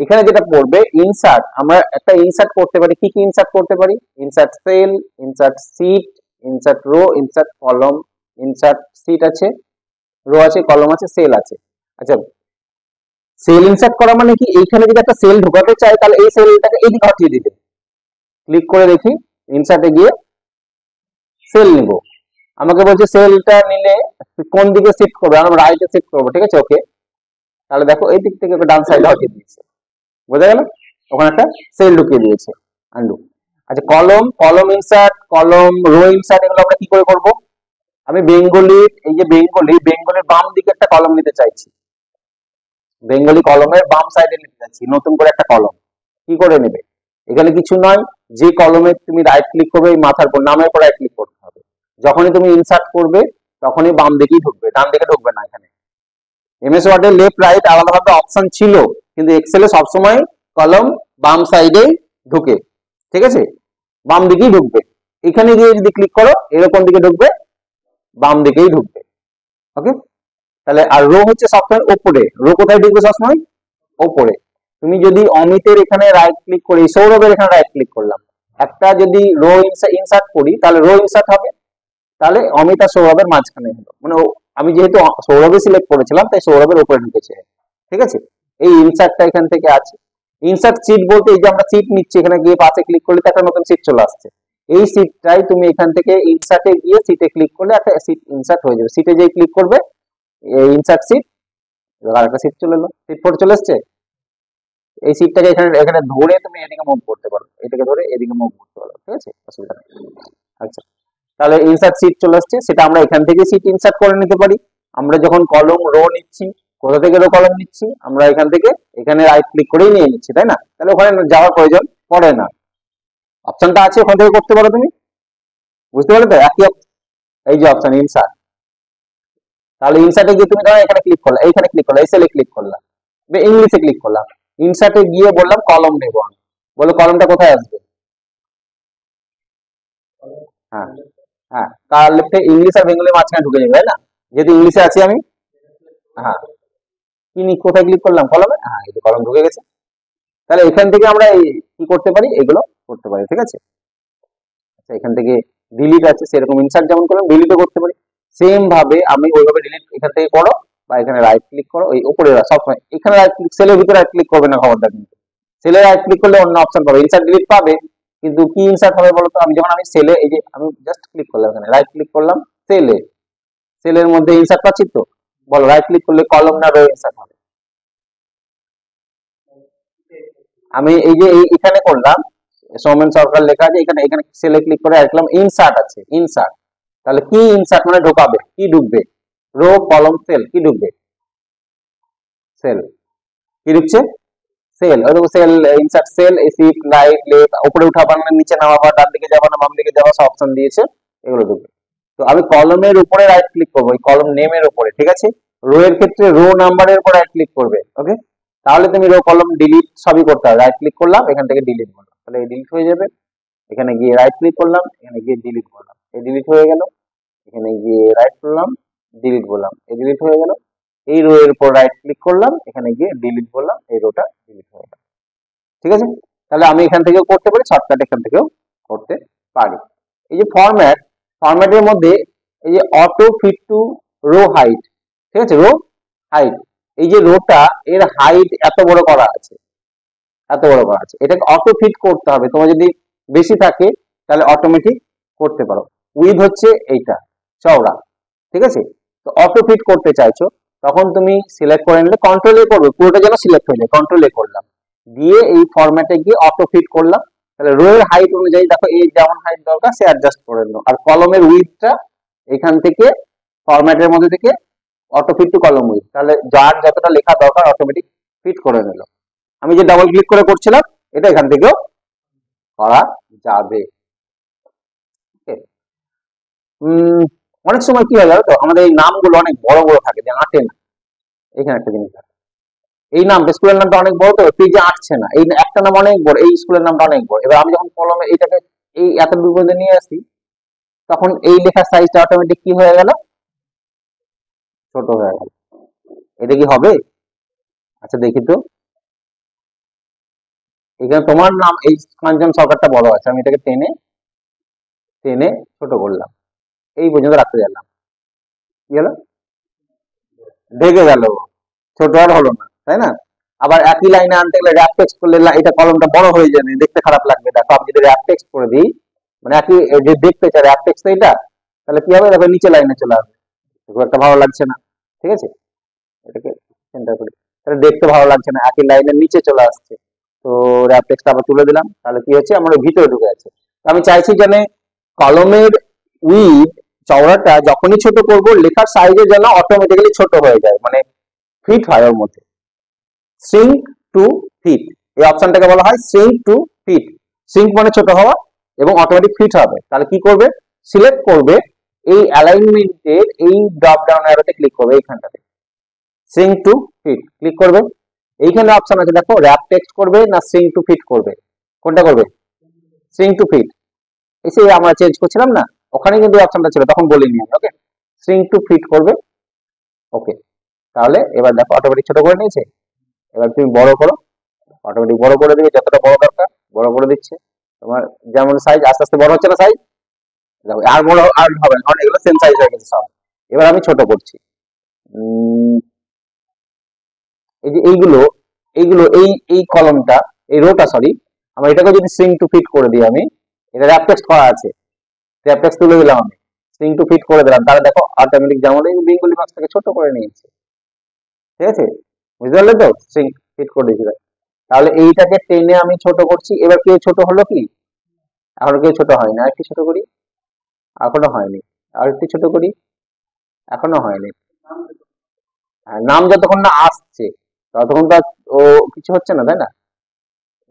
এখানে যেটা পড়বে ইনসার্ট, আমরা একটা ইনসার্ট করতে পারি। কি কি ইনসার্ট করতে পারি? Insert cell, insert sheet, insert row, insert column. Insert sheet আছে, রো আছে, কলম আছে, সেল আছে। আচ্ছা, সেল ইনসার্ট করা মানে কি? এইখানে যদি একটা সেল ঢোকাতে চাই তাহলে এই সেলটাকে এইদিকে হটিয়ে দিবে। ক্লিক করে দেখি, ইনসার্টে গিয়ে সেল নিব। আমাকে বলছে সেলটা নিলে কোন দিকে শিফট করবে, আমরা রাইটে শিফট করবো। ঠিক আছে, ওকে। তাহলে দেখো এই দিক থেকে ডান সাইডে হটিয়ে দিয়েছে, বোঝা গেল? ওখানে একটা সেল ঢুকিয়ে দিয়েছে, আন্ডু। আচ্ছা, কলম, কলম ইনসার্ট, কলম রো ইনসার্ট, এগুলো আমরা কি করে করব? আমি বেঙ্গলি, এই যে বেঙ্গলির বাম দিকে একটা কলম নিতে চাইছি, বেঙ্গলি কলমের বাম সাইডে নিতে চাইছি নতুন করে একটা কলম। কি করে নেবে? এখানে কিছু নয়, যে কলমে তুমি রাইট ক্লিক করবে এই মাথার উপর নামের উপর রাইট ক্লিক করতে হবে। যখনই তুমি ইনসার্ট করবে তখনই বাম দিকেই ঢুকবে, ডান দিকে ঢুকবে না। এখানে এমএস ওয়ার্ডে লেফট রাইট আলাদাভাবে অপশন ছিল, কিন্তু এক্সেলে সবসময় কলম বাম সাইডে ঢুকে। ঠিক আছে, বাম দিকেই ঢুকবে। এখানে গিয়ে যদি ক্লিক করো এরকম দিকে ঢুকবে, বাম দিকেই ঢুকবে। ওকে, তাহলে আর রো হচ্ছে সবসময় ওপরে। রো কোথায় ঢুকবে? সবসময় ওপরে। তুমি যদি অমিতের এখানে রাইট ক্লিক করি, সৌরভের এখানে রাইট ক্লিক করলাম, একটা যদি রো ইনসার্ট করি তাহলে রো ইনসার্ট হবে, তাহলে অমিত আর সৌরভের মাঝখানে হলো। মানে আমি যেহেতু সৌরভে সিলেক্ট করেছিলাম তাই সৌরভের উপরে ঢুকেছে। ঠিক আছে, এই ইনসার্টটা এখান থেকে আছে। ইনসার্ট সিট বলতে এই যে আমরা সিট নিচ্ছি, এখানে গিয়ে পাশে ক্লিক করলে একটা নতুন সিট চলে আসছে। এই সিটটাই তুমি এখান থেকে ইনসার্টে গিয়ে সিটে ক্লিক করলে একটা সিট ইনসার্ট হয়ে যাবে। সিটে যেই ক্লিক করবে ইনসার্ট সিট, আর একটা সিট চলে এলো, সিট 4 চলে এসছে। এই সিটটাকে এখানে এখানে ধরে তুমি এদিকে মুভ করতে পারো, এটাকে ধরে এদিকে মুভ করতে পারো। ঠিক আছে, অসুবিধা নেই। আচ্ছা, তাহলে ইনসার্ট সিট চলে আসছে, সেটা আমরা এখান থেকে সিট ইনসার্ট করে নিতে পারি। আমরা যখন কলম রো নিচ্ছি, কোথা থেকে রো কলম নিচ্ছি, আমরা এখান থেকে এখানে রাইট ক্লিক করেই নিয়ে নিচ্ছি, তাই না? তাহলে ওখানে যাওয়ার প্রয়োজন পড়ে না, অপশনটা আছে, ওখান থেকে করতে পারো তুমি। বুঝতে পারলে তো? একই এই যে অপশন ইনসার্ট, তাহলে ইনসার্টে গিয়ে তুমি ধরো এখানে ক্লিক করলে, এইখানে ক্লিক করলে, এই সেলে ক্লিক করলাম, ইংলিশে ক্লিক করলাম, ইনসার্টে গিয়ে বললাম কলম নেব আমি, বলো কলমটা কোথায় আসবে? হ্যাঁ, হ্যাঁ, কার লেফটে ইংলিশ আর বেঙ্গলি মাঝখানে ঢুকে যাবে, তাই না? যেহেতু ইংলিশে আছি আমি। হ্যাঁ, কোথায় ক্লিক করলাম? কলমে। হ্যাঁ, এই যে কলম ঢুকে গেছে। তাহলে এখান থেকে আমরা কি করতে পারি? এগুলো করতে পারি। ঠিক আছে, আচ্ছা, এখান থেকে ডিলিট আছে, সেরকম ইনসার্ট যেমন করলাম ডিলিটও করতে পারি। সেম ভাবে আমি ওইভাবে ডিলিট এখান থেকে করো, বা এখানে রাইট ক্লিক করো, এই উপরে সবসময় এখানে রাইট ক্লিক, সেলের ভিতরে রাইট ক্লিক করবে না, খবরদার। কিন্তু সেলে রাইট ক্লিক করলে অন্য অপশন পাবে, ইনসার্ট ডিলিট পাবে, কিন্তু কি ইনসার্ট হবে বলতো? আমি যখন আমি সেলে, এই যে আমি জাস্ট ক্লিক করলাম, এখানে রাইট ক্লিক করলাম, সেলে, সেলের মধ্যে ইনসার্ট পাচ্ছি তো, বলো রাইট ক্লিক করলে কলম না রো ইনসার্ট হবে? আমি এই যে এখানে করলাম, সৌমেন সরকার লেখা আছে, এখানে এখানে সেলে ক্লিক করে রাখলাম, ইনসার্ট আছে, ইনসার্ট। তাহলে কি ইনসার্ট মানে ঢোকাবে, কি ঢুকবে? রো কলম সেল, কি ঢুকবে? সেল। কি ঢুকছে? সেল। ওই দেখো cell, insert cell, sheet, right, left, উপরে উঠাবা না নিচে নামাবা, ডান দিকে যাবা না বাম দিকে যাবা, সব অপশন দিয়েছে, এগুলো ঢুকবে। তো আমি কলমের উপরে রাইট ক্লিক করবো, এই কলম নেমের উপরে। ঠিক আছে, রো এর ক্ষেত্রে রো নাম্বারের উপর রাইট ক্লিক করবে। ওকে, তাহলে তুমি রো কলম ডিলিট সবই করতে হবে। রাইট ক্লিক করলাম, এখান থেকে ডিলিট করলাম, তাহলে এই ডিলিট হয়ে যাবে। এখানে গিয়ে রাইট ক্লিক করলাম, এখানে গিয়ে ডিলিট করলাম, এই ডিলিট হয়ে গেল। এখানে গিয়ে রাইট করলাম, ডিলিট করলাম, এই ডিলিট হয়ে গেল। এই রো এর উপর রাইট ক্লিক করলাম, এখানে গিয়ে ডিলিট করলাম, এই রোটা ডিলিট হয়ে গেল। ঠিক আছে, তাহলে আমি এখান থেকেও করতে পারি, শর্টকাট এখান থেকেও করতে পারি। এই যে ফরম্যাট, ফরম্যাটের মধ্যে এই যে auto fit to row height, ঠিক আছে, রো হাইট, এই যে রোটা এর হাইট এত বড় করা আছে, এত বড় করা আছে, এটাকে অটো ফিট করতে হবে। তোমার যদি বেশি থাকে তাহলে অটোমেটিক করতে পারো। উইথ হচ্ছে এইটা চওড়া, ঠিক আছে। তো অটো ফিট করতে চাইছো, তখন তুমি সিলেক্ট করে নিলে, কন্ট্রোল এ করবে, পুরোটা যেন সিলেক্ট হয়ে যায়, কন্ট্রোল এ করলাম, দিয়ে এই ফরম্যাটে গিয়ে অটো ফিট করলাম। তাহলে রো এর হাইট অনুযায়ী দেখো এই যেমন হাইট দরকার সে অ্যাডজাস্ট করে নিল। আর কলমের উইথটা এখান থেকে ফরম্যাটের মধ্যে থেকে অটো ফিট টু কলম উইথ, তাহলে যার যতটা লেখা দরকার অটোমেটিক ফিট করে নিল। আমি যে ডাবল ক্লিক করে করছিলাম এটা এখান থেকেও করা যাবে। অনেক সময় কি হয় জানো তো, আমাদের এই নামগুলো অনেক বড় বড় থাকে, যে আঁটে না। এখানে একটা জিনিস থাকে, এই নামটা, স্কুলের নামটা অনেক বড়, তো পেজে আঁটছে না, এই একটা নাম অনেক বড়, এই স্কুলের নামটা অনেক বড়। এবার আমি যখন কলমে এইটাকে এই এত দূর পর্যন্ত নিয়ে আসি, তখন এই লেখার সাইজটা অটোমেটিক কি হয়ে গেল, ছোট হয়ে গেল। এটা কি হবে? আচ্ছা দেখি তো, এখানে তোমার নাম, এই কাঞ্চন সরকারটা বড় আছে, আমি এটাকে টেনে টেনে ছোট করলাম, এই পর্যন্ত রাখতে গেলাম, কি হলো, ঢেকে গেল, ছোট আর হলো না, তাই না? আবার একই লাইনে আনতে গেলে র্যাপ টেক্সট করলে এটা কলমটা বড় হয়ে যাবে, দেখতে খারাপ লাগবে। দেখো আমি যদি র্যাপ টেক্সট করে দিই, মানে একই যে দেখতে চাই র্যাপ টেক্সট এটা, তাহলে কি হবে, দেখো নিচে লাইনে চলে আসবে, খুব একটা ভালো লাগছে না। ঠিক আছে, এটাকে সেন্টার করি, তাহলে দেখতে ভালো লাগছে না, একই লাইনের নিচে চলে আসছে। তো র্যাপ টেক্সট আবার তুলে দিলাম, তাহলে কি হচ্ছে, আমার ভিতরে ঢুকে আছে। তো আমি চাইছি যেন কলমের উইড, চওড়াটা যখনই ছোট করব, লেখার সাইজে যেন অটোমেটিক্যালি ছোট হয়ে যায়, মানে ফিট হয় ওর মধ্যে। সিঙ্ক টু ফিট, এই অপশনটাকে বলা হয় সিঙ্ক টু ফিট। সিঙ্ক মানে ছোট হওয়া, এবং অটোমেটিক ফিট হবে। তাহলে কি করবে, সিলেক্ট করবে এই অ্যালাইনমেন্টের এই ড্রপ ডাউন অ্যারোতে ক্লিক করবে, এইখানটাতে সিঙ্ক টু ফিট ক্লিক করবে। এইখানে অপশন আছে দেখো, র্যাপ টেক্সট করবে না সিঙ্ক টু ফিট করবে, কোনটা করবে? Shrink to fit. এসে আমরা চেঞ্জ করছিলাম না, ওখানে কিন্তু অপশনটা ছিল, তখন বলিনি আমি। ওকে, সিঙ্ক টু ফিট করবে। ওকে, তাহলে এবার দেখো অটোমেটিক ছোট করে নিয়েছে। এবার তুমি বড় করো, অটোমেটিক বড় করে দিবে, যতটা বড় দরকার বড় করে দিচ্ছে। তোমার যেমন সাইজ, আস্তে আস্তে বড় হচ্ছে না সাইজ, দেখো আর বড় আর হবে না, কারণ এগুলো সেম সাইজ হয়ে গেছে সব। এবার আমি ছোট করছি, এই যে এইগুলো এইগুলো এই এই কলমটা, এই রোটা সরি, আমার এটাকে যদি সিঙ্ক টু ফিট করে দিই, আমি এটা র্যাপ টেক্সট করা আছে, র্যাপ টেক্সট তুলে দিলাম, আমি সিঙ্ক টু ফিট করে দিলাম, তাহলে দেখো অটোমেটিক যেমন এই বেঙ্গলি মাছটাকে ছোট করে নিয়েছে। ঠিক আছে, বুঝতে পারলে তো, সিঙ্ক ফিট করে দিয়েছিল। তাহলে এইটাকে টেনে আমি ছোট করছি, এবার কেউ ছোট হলো কি? এখনো কেউ ছোট হয়নি, আর একটু ছোট করি, এখনো হয়নি, আর একটু ছোট করি, এখনো হয়নি। নাম যতক্ষণ না আসছে ততক্ষণ তো ও কিছু হচ্ছে না, তাই না?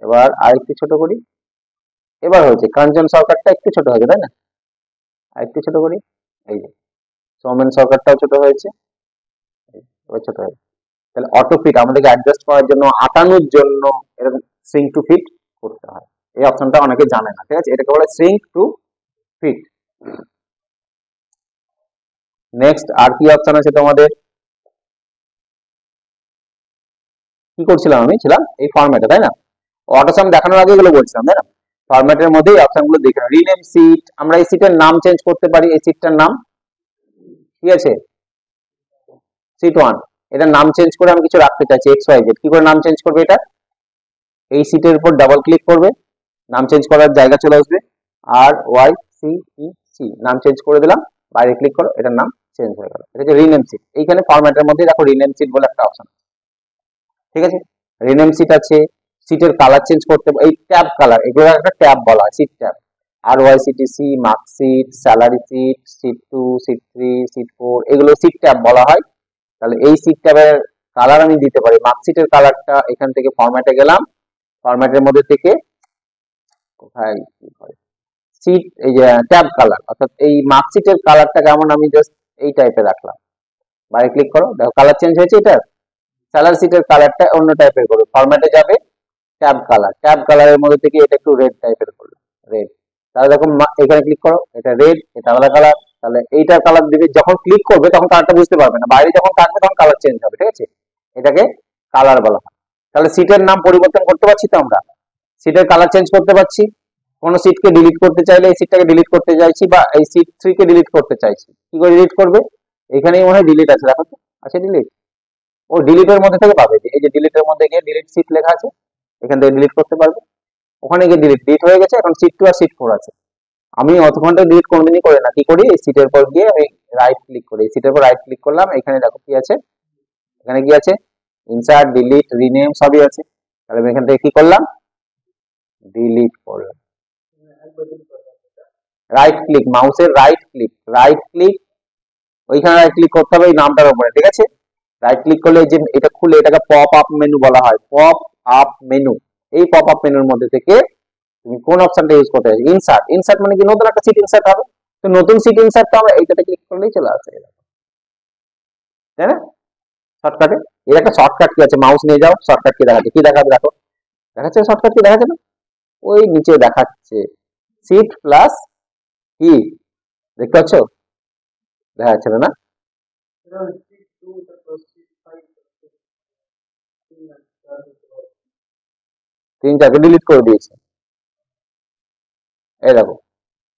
এবার আর একটু ছোট করি, এবার হয়েছে, কাঞ্চন সরকারটা একটু ছোট হয়েছে, তাই না? আর একটু ছোট করি, এই যে সৌমেন সরকারটাও ছোট হয়েছে, এবার ছোট হয়েছে। তাহলে অটো ফিট আমাদেরকে অ্যাডজাস্ট করার জন্য, আটানোর জন্য এরকম সিঙ্ক টু ফিট করতে হয়। এই অপশনটা অনেকে জানে না, ঠিক আছে, এটাকে বলে সিঙ্ক টু ফিট। নেক্সট আর কি অপশন আছে তোমাদের? কি করছিলাম, আমি ছিলাম এই ফরম্যাটে, তাই না? অটোসাম দেখানোর আগে এগুলো বলছিলাম, তাই না? ফরম্যাটের মধ্যেই অপশন গুলো দেখে, রিনেম সিট, আমরা এই সিটের নাম চেঞ্জ করতে পারি, এই সিটটার নাম কি আছে, সিট 1, এটার নাম চেঞ্জ করে আমি কিছু রাখতে চাইছি এক্স ওয়াই জেড, কি করে নাম চেঞ্জ করবে? এটা এই সিটের উপর ডাবল ক্লিক করবে, নাম চেঞ্জ করার জায়গা চলে আসবে, আর ওয়াই সি ই সি, নাম চেঞ্জ করে দিলাম, বাইরে ক্লিক করো, এটার নাম চেঞ্জ হয়ে গেল। এটা হচ্ছে রিনেম সিট। এইখানে ফরম্যাটের মধ্যে দেখো রিনেম সিট বলে একটা অপশন, ঠিক আছে, রিনেম সিট আছে। সিটের কালার চেঞ্জ করতে, এই ট্যাব কালার, এগুলো একটা ট্যাব বলা হয়, সিট ট্যাব। আর ওয়াই CTC, marksheet, salary sheet, sheet 2, sheet 3, sheet 4, এগুলো সিট ট্যাব বলা হয়। তাহলে এই সিট ট্যাবের কালার আমি দিতে পারি, মার্কশিটের কালারটা এখান থেকে ফরম্যাটে গেলাম, ফরম্যাটের মধ্যে থেকে কোথায় সিট, এই যে ট্যাব কালার, অর্থাৎ এই মার্কশিটের কালারটা কেমন, আমি জাস্ট এই টাইপের রাখলাম, বাইরে ক্লিক করো, দেখো কালার চেঞ্জ হয়েছে। এটা স্যালারি সিটের কালারটা অন্য টাইপের করবে, ফরম্যাটে যাবে, ট্যাব কালার, ট্যাব কালারের মধ্যে থেকে এটা একটু রেড টাইপের করবে, রেড। তাহলে দেখো এখানে ক্লিক করো, এটা রেড, এটা আলাদা কালার, তাহলে এইটার কালার দিবে, যখন ক্লিক করবে তখন কালারটা বুঝতে পারবে না, বাইরে যখন থাকবে তখন কালার চেঞ্জ হবে, ঠিক আছে, এটাকে কালার বলা হয়। তাহলে সিটের নাম পরিবর্তন করতে পারছি তো আমরা, সিটের কালার চেঞ্জ করতে পারছি, কোন সিটকে ডিলিট করতে চাইলে এই সিটটাকে ডিলিট করতে চাইছি, বা এই সিট 3 কে ডিলিট করতে চাইছি, কি করে ডিলিট করবে? এখানেই মনে হয় ডিলিট আছে, দেখো তো আছে ডিলিট, ও ডিলিটের মধ্যে থেকে পাবে, এই যে ডিলিটের মধ্যে গিয়ে ডিলিট সিট লেখা আছে, এখান থেকে ডিলিট করতে পারবে, ওখানে গিয়ে ডিলিট হয়ে গেছে, এখন সিট 2 আর সিট 4 আছে। আমি অতক্ষণটা ডিলিট কোনোদিনই করি না, কি করি, এই সিটের পর গিয়ে আমি রাইট ক্লিক করি, এই সিটের পর রাইট ক্লিক করলাম, এখানে দেখো কি আছে, এখানে কি আছে, ইনসার্ট, ডিলিট, রিনেম সবই আছে। তাহলে আমি এখান থেকে কি করলাম, ডিলিট করলাম, রাইট ক্লিক, মাউসের রাইট ক্লিক, ওইখানে রাইট ক্লিক করতে হবে এই নামটার উপরে, ঠিক আছে, রাইট ক্লিক করলে যে এটা খুলে, এটাকে পপ আপ মেনু বলা হয়, পপ আপ মেনু। এই পপ আপ মেনুর মধ্যে থেকে তুমি কোন অপশনটা ইউজ করতে চাইছো? ইনসার্ট, ইনসার্ট মানে কি নতুন একটা সিট ইনসার্ট হবে। তো নতুন সিট ইনসার্ট তো আমরা এইটাতে ক্লিক করলেই চলে আসে, তাই না? শর্টকাটে এর একটা শর্টকাট কি আছে, মাউস নিয়ে যাও, শর্টকাট কি দেখাচ্ছে, কি দেখাবে দেখো, দেখাচ্ছে শর্টকাট কি দেখাচ্ছে না, ওই নিচে দেখাচ্ছে সিট প্লাস কি, দেখতে পাচ্ছ, দেখা যাচ্ছে না? তিন চারটে ডিলিট করে দিয়েছে, এই দেখো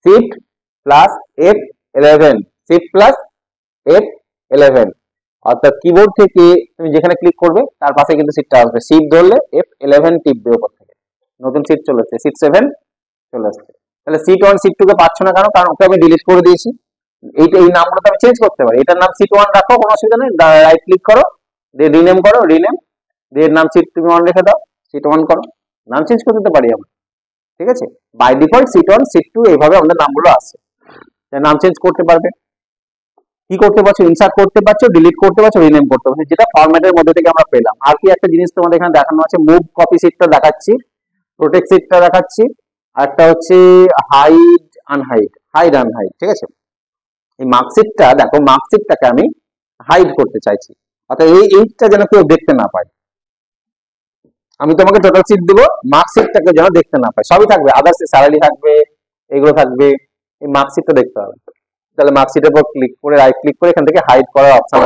shift plus F11, shift plus F11, অর্থাৎ কিবোর্ড থেকে তুমি যেখানে ক্লিক করবে তার পাশে কিন্তু সিটটা আসবে, শিফট ধরলে F11 টিপবে উপর থেকে, নতুন সিট চলে আসছে, সিট 7 চলে আসছে। তাহলে সিট 1 সিট 2 কে পাচ্ছ না কেন? কারণ ওকে আমি ডিলিট করে দিয়েছি। এইটা এই নামগুলো তো আমি চেঞ্জ করতে পারি, এটার নাম সিট 1 রাখো, কোনো অসুবিধা নেই, রাইট ক্লিক করো, দিয়ে রিনেম করো, রিনেম দিয়ে নাম সিট তুমি 1 রেখে দাও, সিট 1 করো, নাম চেঞ্জ করতে পারি আমরা, ঠিক আছে? বাই ডিফল্ট সিট 1 সিট 2 এইভাবে আমাদের নামগুলো আছে, নাম চেঞ্জ করতে পারবে, কি করতে পারছো, ইনসার্ট করতে পারছো, ডিলিট করতে পারছো, রিনেম করতে পারছো, যেটা ফরম্যাটের মধ্যে থেকে আমরা পেলাম। আর কি একটা জিনিস তোমাদের এখানে দেখানো আছে, মুভ কপি সিটটা দেখাচ্ছি, প্রোটেক্ট সিটটা দেখাচ্ছি, আরটা হচ্ছে হাইড আনহাইড, হাইড আনহাইড, ঠিক আছে? এই মার্কশিটটা দেখো, মার্কশিটটাকে আমি হাইড করতে চাইছি, অর্থাৎ এইটা যেন কেউ দেখতে না পায়। আমি তোমাকে টোটাল সিট দিব, মার্কশিটটাকে যেন দেখতে না পায়, সবই থাকবে, আদার্স স্যালারি থাকবে, এগুলো থাকবে, এই মার্কশিটটা দেখতে হবে। তাহলে মার্কশিটের উপর ক্লিক করে রাইট ক্লিক করে এখান থেকে হাইড করার অপশন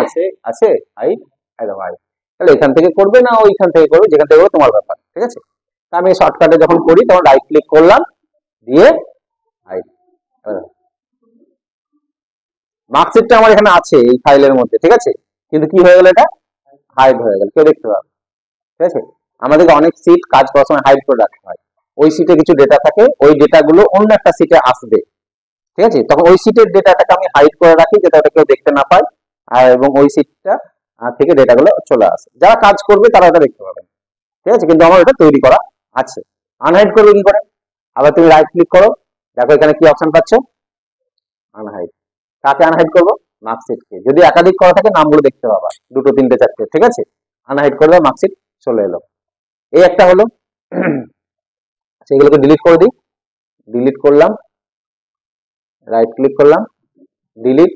আছে, হাইড, একদম হাইড। তাহলে এখান থেকে করবে না ওইখান থেকে করবে, যেখান থেকে করবে তোমার ব্যাপার, ঠিক আছে? আমি শর্টকাটে যখন করি তখন রাইট ক্লিক করলাম, দিয়ে হাইড, মার্কশিটটা আমার এখানে আছে এই ফাইলের মধ্যে, ঠিক আছে? কিন্তু কি হয়ে গেল, এটা হাইড হয়ে গেল, কেউ দেখতে পাবে, ঠিক আছে? আমাদেরকে অনেক সিট কাজ করার সময় হাইড করে রাখতে হয়, ওই সিটে কিছু ডেটা থাকে, ওই ডেটাগুলো অন্য একটা সিটে আসবে, ঠিক আছে? তখন ওই সিটের ডেটাটাকে আমি হাইড করে রাখি, যাতে ওটা কেউ দেখতে না পায়, আর এবং ওই সিটটা থেকে ডেটাগুলো চলে আসে, যারা কাজ করবে তারা ওটা দেখতে পাবে, ঠিক আছে? কিন্তু আমার এটা তৈরি করা আছে। আনহাইড করবে কি করে? আবার তুমি রাইট ক্লিক করো, দেখো এখানে কি অপশন পাচ্ছ, আনহাইড। কাকে আনহাইড করবো? মার্কশিটকে। যদি একাধিক করা থাকে নামগুলো দেখতে পাবা, দুটো তিনটে চারটে, ঠিক আছে? আনহাইড করবে, মার্কশিট চলে এলো, এই একটা হলো। সেগুলোকে ডিলিট করে দিই, ডিলিট করলাম, রাইট ক্লিক করলাম, ডিলিট।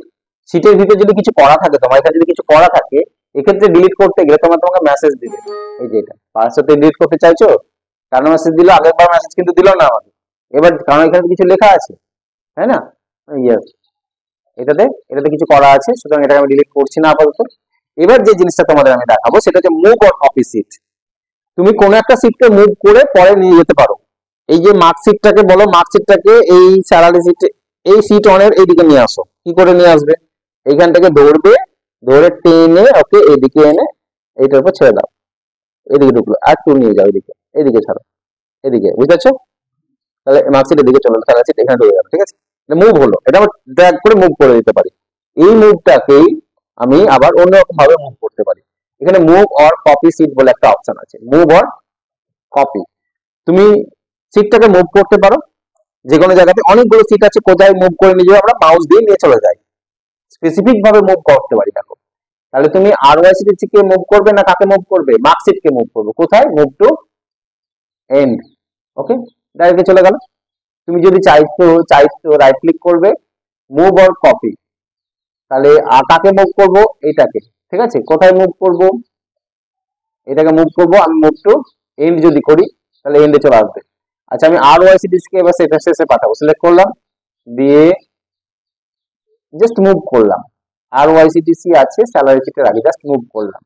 সিটের ভিতরে যদি কিছু করা থাকে, তোমার এখানে যদি কিছু করা থাকে, এক্ষেত্রে ডিলিট করতে গেলে তোমাকে মেসেজ দিবে, এই যে এটা পাসওয়ার্ড ডিলিট করতে চাইছো, কেন মেসেজ দিল, আগেরবার মেসেজ কিন্তু দিল না আমাকে, এবার কারণ এখানে কিছু লেখা আছে, তাই না? ইয়েস, এটাতে কিছু করা আছে, সুতরাং এটাকে আমি ডিলিট করছি না আপাতত। এবার যে জিনিসটা তোমাদের আমি দেখাবো সেটা হচ্ছে মুভ অর কপি সিট। তুমি কোনো একটা সিটকে মুভ করে পরে নিয়ে যেতে পারো, এই যে মার্কশিটটাকে বলো, মার্কশিটটাকে এই স্যালারি সিট, এই সিট অনের এইদিকে নিয়ে আসো, কি করে নিয়ে আসবে, এইখান থেকে ধরবে, ধরে টেনে ওকে এদিকে এনে এইটার উপর ছেড়ে দাও, এদিকে ঢুকলো, আর একটু নিয়ে যাও এদিকে, এদিকে ছাড়ো, এদিকে, বুঝতে পারছো? তাহলে মার্কশিট এদিকে চলে, স্যালারি সিট এখানে ঢুকে যাবে, ঠিক আছে? মুভ হলো, এটা আমি ড্র্যাগ করে মুভ করে দিতে পারি। এই মুভটাকেই আমি আবার অন্যরকম ভাবে মুভ করতে পারি। এখানে মুভ অর কপি সিট বলে একটা অপশন আছে, মুভ অর কপি। তুমি সিটটাকে মুভ করতে পারো যে কোনো জায়গাতে, অনেকগুলো সিট আছে, কোথায় মুভ করে নিয়ে যাবো, আমরা মাউস দিয়ে নিয়ে চলে যাই, স্পেসিফিক ভাবে মুভ করতে পারি। দেখো, তাহলে তুমি আরওয়াইসিটি কে মুভ করবে না কাকে মুভ করবে? মার্কশিট কে মুভ করবে, কোথায়? Move to end, okay, directly চলে গেল। তুমি যদি চাইছো রাইট ক্লিক করবে, মুভ অর কপি, তাহলে কাকে মুভ করব? এইটাকে, ঠিক আছে? কোথায় মুভ করব? এটাকে মুভ করব আমি, মুভ টু এন্ড যদি করি তাহলে এন্ডে চলে আসবে। আচ্ছা, আমি আরওয়াইসিটি কে এবার শেষে পাঠাবো, সিলেক্ট করলাম, দিয়ে জাস্ট মুভ করলাম, আরওয়াইসিটিসি আছে স্যালারি শিটের আগে, জাস্ট মুভ করলাম,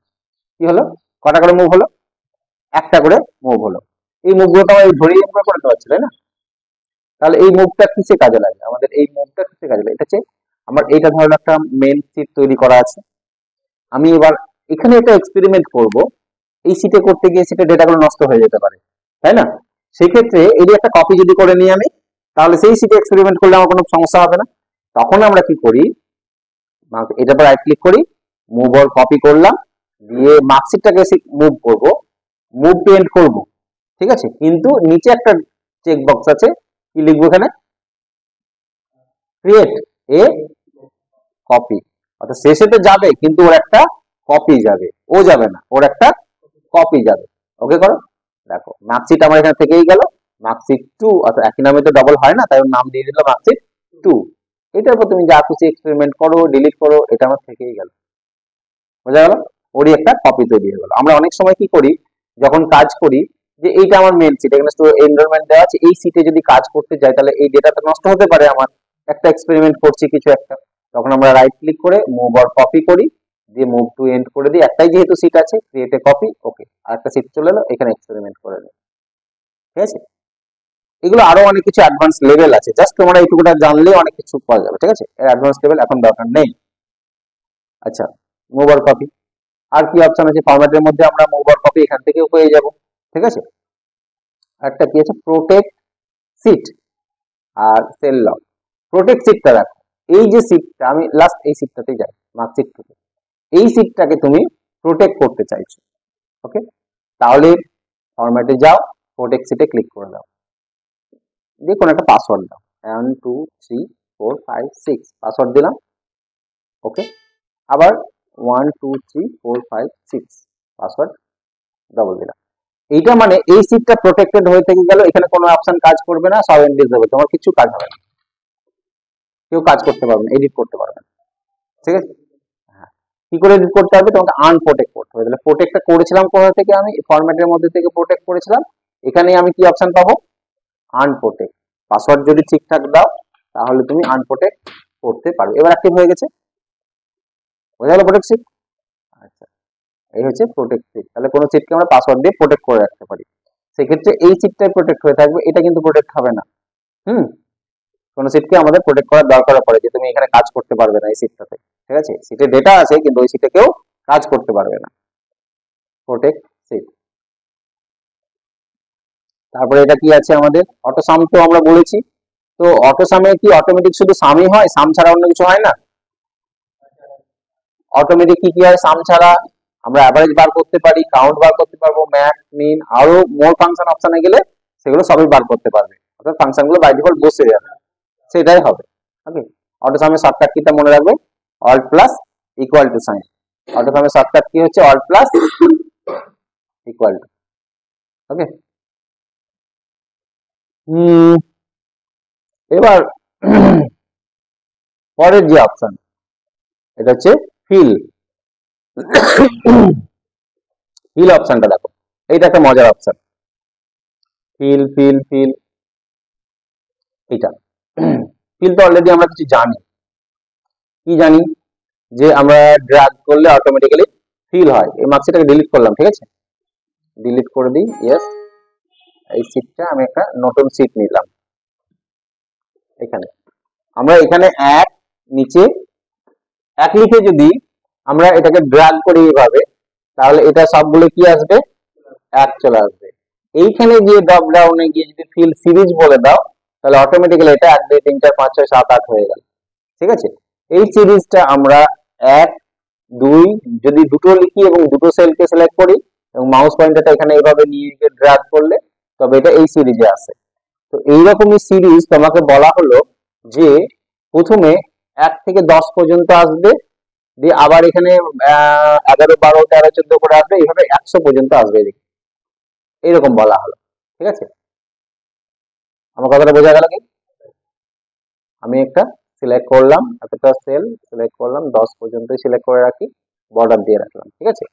কি হলো? কটা করে মুভ হলো? একটা করে মুভ হলো। এই মুভগুলো তো আমরা ধরেই আমরা করতে পারছি, তাই না? তাহলে এই মুভটা কিসে কাজে লাগে আমাদের? এই মুভটা কিসে কাজে লাগে? এটা হচ্ছে আমার, এইটা ধরো একটা মেন সিট তৈরি করা আছে, আমি এবার এখানে একটা এক্সপেরিমেন্ট করব, এই সিটে করতে গিয়ে সিটের ডেটাগুলো নষ্ট হয়ে যেতে পারে, তাই না? সেক্ষেত্রে এই একটা কপি যদি করে নিই আমি, তাহলে সেই সিটে এক্সপেরিমেন্ট করলে আমার কোনো সমস্যা হবে না। তখন আমরা কি করি, এটার পর রাইট ক্লিক করি, মুভ অর কপি করলাম, দিয়ে মার্কশিটটাকে মুভ করব, মুভ টু এন্ড করব, ঠিক আছে? কিন্তু নিচে একটা চেক বক্স আছে, কি লিখবো এখানে? ক্রিয়েট এ কপি, অর্থাৎ শেষে তো যাবে কিন্তু ওর একটা কপি যাবে, ও যাবে না, ওর একটা কপি যাবে, ওকে করো। দেখো মার্কশিট আমার এখানে থেকেই গেল, মার্কশিট 2, অর্থাৎ একই নামে তো ডবল হয় না, তাই ওর নাম দিয়ে দিল মার্কশিট 2। এটার উপর তুমি যা খুশি এক্সপেরিমেন্ট করো, ডিলিট করো, এটা আমার থেকেই গেল। বোঝা গেল? ওরই একটা কপি তৈরি হয়ে গেল। আমরা অনেক সময় কি করি, যখন কাজ করি, যে এইটা আমার মেন সিট, এখানে এনরোলমেন্ট দেওয়া আছে, এই সিটে যদি কাজ করতে যাই তাহলে এই ডেটাটা নষ্ট হতে পারে আমার, একটা এক্সপেরিমেন্ট করছি কিছু একটা, তখন আমরা রাইট ক্লিক করে মুভ অর কপি করি, দিয়ে মুভ টু এন্ড করে দিই, একটাই যেহেতু সিট আছে, ক্রিয়েট এ কপি, ওকে, আর একটা সিট চলে এলো, এখানে এক্সপেরিমেন্ট করে নিই। ঠিক আছে? এগুলো আরো অনেক কিছু অ্যাডভান্স লেভেল আছে, জাস্ট তোমরা এইটুকুটা জানলেই অনেক কিছু পাওয়া যাবে। ঠিক আছে? এর অ্যাডভান্স লেভেল এখন দরকার নেই। আচ্ছা, মুভ অর কপি, আর কি অপশন আছে ফরম্যাটের মধ্যে, আমরা মুভ অর কপি এখান থেকেও পেয়ে যাব। ঠিক আছে? একটা কি আছে, প্রোটেক্ট সিট আর সেল লক। প্রোটেক্ট সিটটা দেখো, এই যে সিটটা, আমি লাস্ট এই সিটটাতেই যাই, মার্কশিট থেকে, এই সিটটাকে তুমি প্রোটেক্ট করতে চাইছো। ওকে, তাহলে ফরম্যাটে যাও, প্রোটেক্ট সিটে ক্লিক করে দাও, দিয়ে কোনো একটা পাসওয়ার্ড দাও, 1 2 3 4 5 6 পাসওয়ার্ড দিলাম। ওকে, আবার 1 2 3 4 5 6 পাসওয়ার্ড ডাবল দিলাম। এইটা মানে এই সিটটা প্রোটেক্টেড হয়ে থেকে গেল, এখানে কোনো অপশন কাজ করবে না, সব ইনডিসেবল, তোমার কিছু কাজ হবে না, কেউ কাজ করতে পারবে না, এডিট করতে পারবে না। ঠিক আছে? হ্যাঁ, কি করে এডিট করতে হবে, তোমাকে আনপ্রোটেক্ট করতে হবে। তাহলে প্রোটেক্টটা করেছিলাম কোথা থেকে, আমি ফরম্যাটের মধ্যে থেকে প্রোটেক্ট করেছিলাম, এখানে আমি কি অপশন পাবো, আনপ্রোটেক্ট। পাসওয়ার্ড যদি ঠিকঠাক দাও তাহলে তুমি আনপ্রোটেক্ট করতে পারবে। এবার অ্যাক্টিভ হয়ে গেছে, বোঝা গেল প্রোটেক্ট সিট। আচ্ছা, এই হচ্ছে প্রোটেক্ট সিট। তাহলে কোনো সিটকে আমরা পাসওয়ার্ড দিয়ে প্রোটেক্ট করে রাখতে পারি, সেক্ষেত্রে এই সিটটাই প্রোটেক্ট হয়ে থাকবে, এটা কিন্তু প্রোটেক্ট হবে না। হুম, কোনো সিটকে আমাদের প্রোটেক্ট করার দরকার পড়ে, যে তুমি এখানে কাজ করতে পারবে না এই সিটটাতে। ঠিক আছে? সিটে ডেটা আছে কিন্তু ওই সিটে কেউ কাজ করতে পারবে না, প্রোটেক্ট সিট। তারপরে এটা কি আছে আমাদের, অটো সাম তো আমরা বলেছি। তো অটো সামে কি অটোমেটিক শুধু সামই হয়, সাম ছাড়া অন্য কিছু হয় না? অটোমেটিক কি কি হয় সাম ছাড়া, আমরা অ্যাভারেজ বার করতে পারি, কাউন্ট বার করতে পারবো, ম্যাক্স, মিন, আরো মোর ফাংশন অপশনে গেলে সেগুলো সবই বার করতে পারবে, অর্থাৎ ফাংশন গুলো বাই ডিফল্ট বসে যাবে, সেটাই হবে। ওকে, অটো সামের শর্টকাট কিটা মনে রাখবে, alt plus equal to sign. Auto সামের শর্টকাট কি হচ্ছে, alt plus equal to. Okay, এবার পরের যে অপশন, এটা হচ্ছে ফিল। ফিল অপশনটা দেখো, এইটা একটা মজার অপশন, ফিল ফিল ফিল। এটা ফিল তো অলরেডি আমরা কিছু জানি, কি জানি, যে আমরা ড্র্যাগ করলে অটোমেটিক্যালি ফিল হয়। এই মার্কশিটটাকে ডিলিট করলাম, ঠিক আছে, ডিলিট করে দিই, ইয়েস। এই সিটটা আমি একটা নতুন সিট নিলাম, এখানে আমরা এখানে এক, নিচে এক লিখে যদি আমরা এটাকে ড্র্যাগ করি এইভাবে, তাহলে এটা সবগুলো কি আসবে, এক চলে আসবে। এইখানে গিয়ে ড্রপ ডাউনে গিয়ে যদি ফিল সিরিজ বলে দাও, তাহলে অটোমেটিক্যালি এটা 1 2 3 4 5 6 7 8 হয়ে গেল। ঠিক আছে? এই সিরিজটা আমরা 1 2 যদি দুটো লিখি এবং দুটো সেলকে সিলেক্ট করি এবং মাউস পয়েন্টারটা এখানে এইভাবে নিয়ে গিয়ে ড্র্যাগ করলে তবে এটা এই সিরিজে আসে। তো এইরকমই সিরিজ তোমাকে বলা হলো যে প্রথমে 1 থেকে 10 পর্যন্ত আসবে, দিয়ে আবার এখানে 11 12 13 14 করে আসবে, এইভাবে 100 পর্যন্ত আসবে, এইরকম বলা হলো। ঠিক আছে? আমার কথাটা বোঝা গেল কি? আমি একটা সিলেক্ট করলাম, একটা সেল সিলেক্ট করলাম, 10 পর্যন্তই সিলেক্ট করে রাখি, বর্ডার দিয়ে রাখলাম। ঠিক আছে?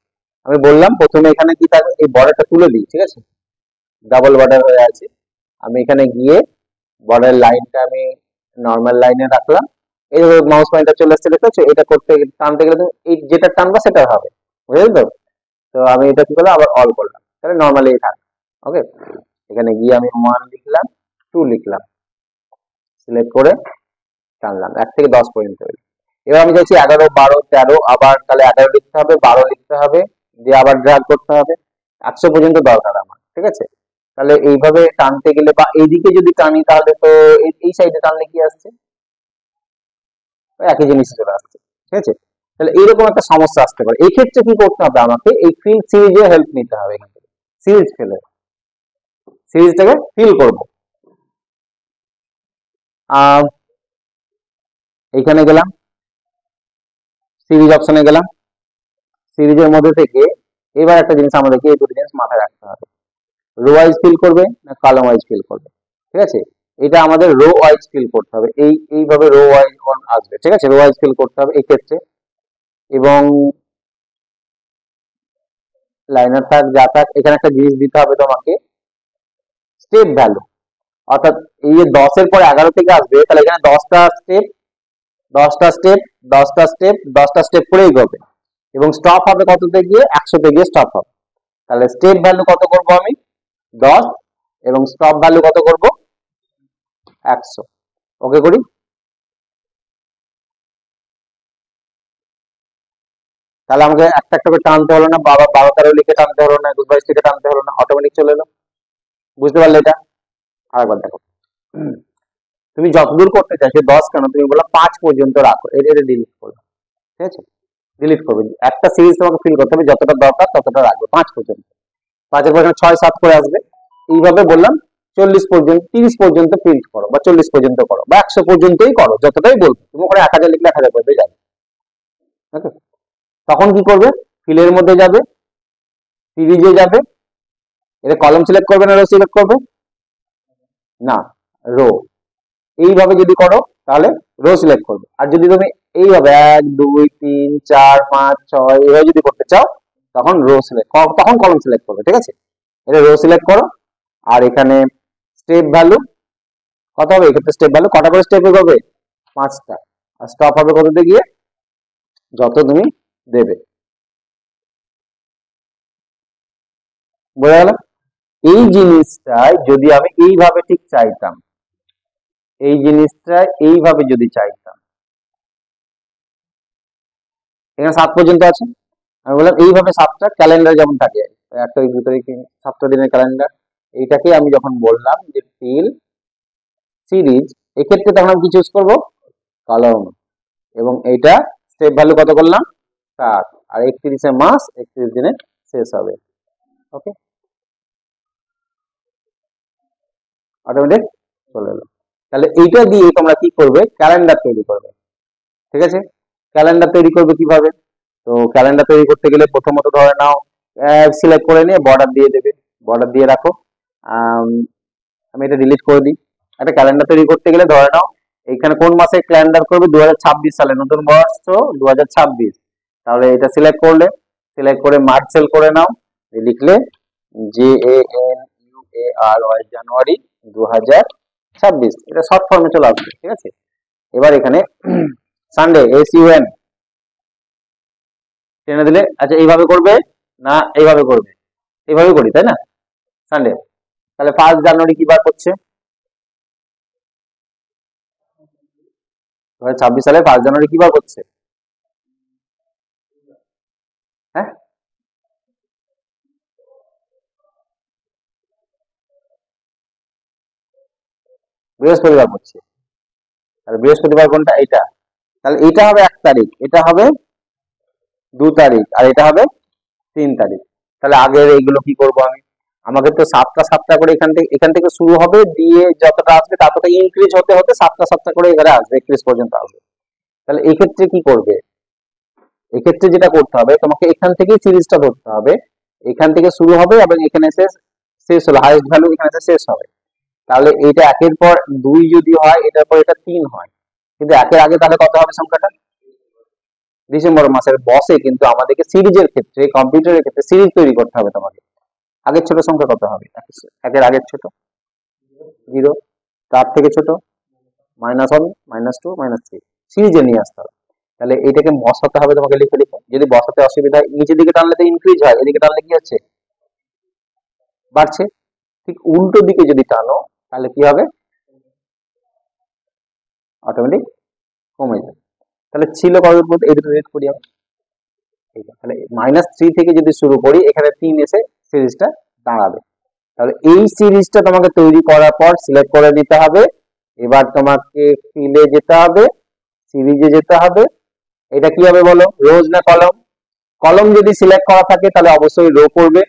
আমি বললাম প্রথমে এখানে কি থাকবে, এই বর্ডারটা তুলে দিই। ঠিক আছে? ডাবল বর্ডার হয়ে আছে, আমি এখানে গিয়ে বর্ডার লাইনটা আমি নর্মাল লাইনে রাখলাম। এই মাউস পয়েন্টার চলে আসছে, দেখতে পাচ্ছ? এটা করতে টানতে গেলে তুমি এই যেটা টানবা সেটা হবে, বুঝলে তো? তো আমি এটা কি করলাম, আবার অল করলাম, তাহলে নর্মালি থাক। ওকে, এখানে গিয়ে আমি 1 লিখলাম, 2 লিখলাম, সিলেক্ট করে টানলাম 1 থেকে 10 পর্যন্ত। এবার আমি চাইছি 11 12 13, আবার তাহলে 11 লিখতে হবে, 12 লিখতে হবে, দিয়ে আবার ড্র্যাগ করতে হবে, 100 পর্যন্ত দরকার আমার। ঠিক আছে? তাহলে এইভাবে টানতে গেলে বা এইদিকে যদি টানি তাহলে তো এই সাইডে টানলে কি আসছে, ওই একই জিনিস চলে আসছে। ঠিক আছে? তাহলে এইরকম একটা সমস্যা আসতে পারে, এই ক্ষেত্রে কি করতে হবে, আমাকে এই ফিল সিরিজে হেল্প নিতে হবে। এখান থেকে সিরিজ ফেলে সিরিজটাকে ফিল করব। এইখানে গেলাম, সিরিজ অপশনে গেলাম, সিরিজের মধ্যে থেকে এবার একটা জিনিস আমাদেরকে এই দুটো জিনিস মাথায় রাখতে হবে, রো ওয়াইজ ফিল করবে না কলাম ওয়াইজ ফিল করবে? ঠিক আছে, এটা আমাদের রো ওয়াইজ ফিল করতে হবে, এইভাবে রো ওয়াইজ আসবে। ঠিক আছে, রো ওয়াইজ ফিল করতে হবে এই ক্ষেত্রে। এবং লাইনার থাক যা থাক, এখানে একটা জিনিস দিতে হবে তোমাকে, স্টেপ ভ্যালু। অর্থাৎ এই যে 10 এর পরে 11 থেকে আসবে, তাহলে এখানে 10টা স্টেপ 10টা স্টেপ 10টা স্টেপ 10টা স্টেপ করে এগোবে, এবং স্টপ হবে কততে গিয়ে? 100তে গিয়ে স্টপ হবে। তাহলে স্টেপ ভ্যালু কত করব আমি? 10, এবং স্টপ ভ্যালু কত করব? 100। ওকে করি। তাহলে আমাকে একটা একটা করে টানতে হলো না, 12 13 লিখে টানতে হলো না, 22 লিখে টানতে হলো না, অটোমেটিক চলে এলো। বুঝতে পারলে এটা? আরেকবার দেখো, তুমি যতদূর করতে চাইছো 10 কেন, তুমি বলো 5 পর্যন্ত রাখো, এটা ডিলিট করবে। ঠিক আছে, ডিলিট করবে। একটা সিরিজ তোমাকে ফিল করতে হবে, যতটা দরকার ততটা রাখবে 5 পর্যন্ত। 5 এর পর 6 7 করে আসবে। এইভাবে বললাম 40 পর্যন্ত 30 পর্যন্ত প্রিন্ট করো, বা 40 পর্যন্ত করো, বা 100 পর্যন্তই করো, যতটাই বলবো। তুমি ওখানে 1000 লিখলে 1000 পর্যন্ত যাবে। ওকে, তখন কি করবে? ফিলের মধ্যে যাবে, সিরিজে যাবে, এটা কলাম সিলেক্ট করবে না রো সিলেক্ট করবে? না, রো। এইভাবে যদি করো তাহলে রো সিলেক্ট করবে। আর যদি তুমি এইভাবে 1 2 3 4 5 6 এইভাবে যদি করতে চাও, তখন রো সিলেক্ট, তখন কলাম সিলেক্ট করবে। ঠিক আছে, এটা রো সিলেক্ট করো। আর এখানে স্টেপ ভ্যালু কত হবে? এক্ষেত্রে স্টেপ ভ্যালু কটা করে স্টেপ হবে? 5টা। আর স্টপ হবে কততে গিয়ে? যত তুমি দেবে। বোঝা গেল? এই জিনিসটাই যদি আমি এইভাবে ঠিক চাইতাম, এই জিনিসটা এইভাবে যদি চাইতাম, এখানে 7 পর্যন্ত আছে, আমি বললাম এইভাবে 7টা ক্যালেন্ডার যেমন থাকে, 1 তারিখ 2 তারিখ 7টা দিনের ক্যালেন্ডার, এইটাকে আমি যখন বললাম যে ফিল সিরিজ, এক্ষেত্রে তখন আমি কি চুজ করবো? কলম। এবং এইটা স্টেপ ভ্যালু কত করলাম? 7। আর 31 মাস 31 দিনে শেষ হবে। ওকে, অটোমেটিক চলে এলো। তাহলে এইটা দিয়ে তোমরা কি করবে? ক্যালেন্ডার তৈরি করবে। ঠিক আছে, ক্যালেন্ডার তৈরি করবে কিভাবে? তো ক্যালেন্ডার তৈরি করতে গেলে প্রথমত ধরে নাও সিলেক্ট করে নিয়ে বর্ডার দিয়ে দেবে, বর্ডার দিয়ে রাখো। আমি এটা ডিলিট করে দিই। একটা ক্যালেন্ডার তৈরি করতে গেলে ধরে নাও এখানে কোন মাসে ক্যালেন্ডার করবে? 2026 সালে, নতুন বর্ষ 2026। তাহলে এটা সিলেক্ট করলে, সিলেক্ট করে মার্চ সেল করে নাও, লিখলে JANUARY জানুয়ারি 2026, এটা শর্ট ফর্মে চলে আসবে। ঠিক আছে, এবার এখানে সানডে SUN টেনে দিলে, আচ্ছা এইভাবে করবে না এইভাবে করবে? এইভাবে করি, তাই না? সানডে। তাহলে 1 জানুয়ারি কি বার করছে? 2026 সালে 1 জানুয়ারি কি বার করছে? হ্যাঁ, বৃহস্পতিবার করছে। তাহলে বৃহস্পতিবার কোনটা? এটা। তাহলে এটা হবে 1 তারিখ, এটা হবে 2 তারিখ, আর এটা হবে 3 তারিখ। তাহলে আগের এইগুলো কি করব আমি? আমাকে তো 7টা করে এখান থেকে শুরু হবে, দিয়ে যতটা আসবে ততটা ইনক্রিজ হতে হতে 7টা করে এবারে আসবে, 31 পর্যন্ত আসবে। তাহলে এই ক্ষেত্রে কি করবে? এক্ষেত্রে যেটা করতে হবে, তোমাকে এখান থেকেই সিরিজটা ধরতে হবে। এখান থেকে শুরু হবে এবং এখানে শেষ হলো, হাইয়েস্ট ভ্যালু এখানে শেষ হবে। তাহলে এটা 1-এর পর 2 যদি হয়, এটার পর এটা 3 হয়, কিন্তু 1-এর আগে তাহলে কত হবে সংখ্যাটা? ডিসেম্বর মাসের বসে কিন্তু আমাদেরকে সিরিজের ক্ষেত্রে, কম্পিউটারের ক্ষেত্রে সিরিজ তৈরি করতে হবে তোমাকে। আগের ছোট সংখ্যা কত হবে? 1-এর আগের ছোট 0, তার থেকে ছোট -1 -2 -3, সিরিজে নিয়ে আসতে হবে। তাহলে এটাকে বসাতে হবে তোমাকে লিখে লিখে। যদি বসাতে অসুবিধা হয়, নিচের দিকে টানলে তো ইনক্রিজ হয়, এদিকে টানলে কি হচ্ছে? বাড়ছে। ঠিক উল্টো দিকে যদি টানো তাহলে কি হবে? অটোমেটিক কমে যাবে। তাহলে ছিল কবে পর্যন্ত? এই দুটো রেট করি আমরা। তাহলে -3 থেকে যদি শুরু করি, এখানে 3 এসে সিরিজটা দাঁড়াবে। তাহলে এই সিরিজটা তোমাকে তৈরি করার পর সিলেক্ট করে দিতে হবে। এবার তোমাকে ফিলে যেতে হবে, সিরিজে যেতে হবে। এটা কি হবে বলো? রোজ না কলম? কলম যদি সিলেক্ট করা থাকে তাহলে অবশ্যই রো করবে,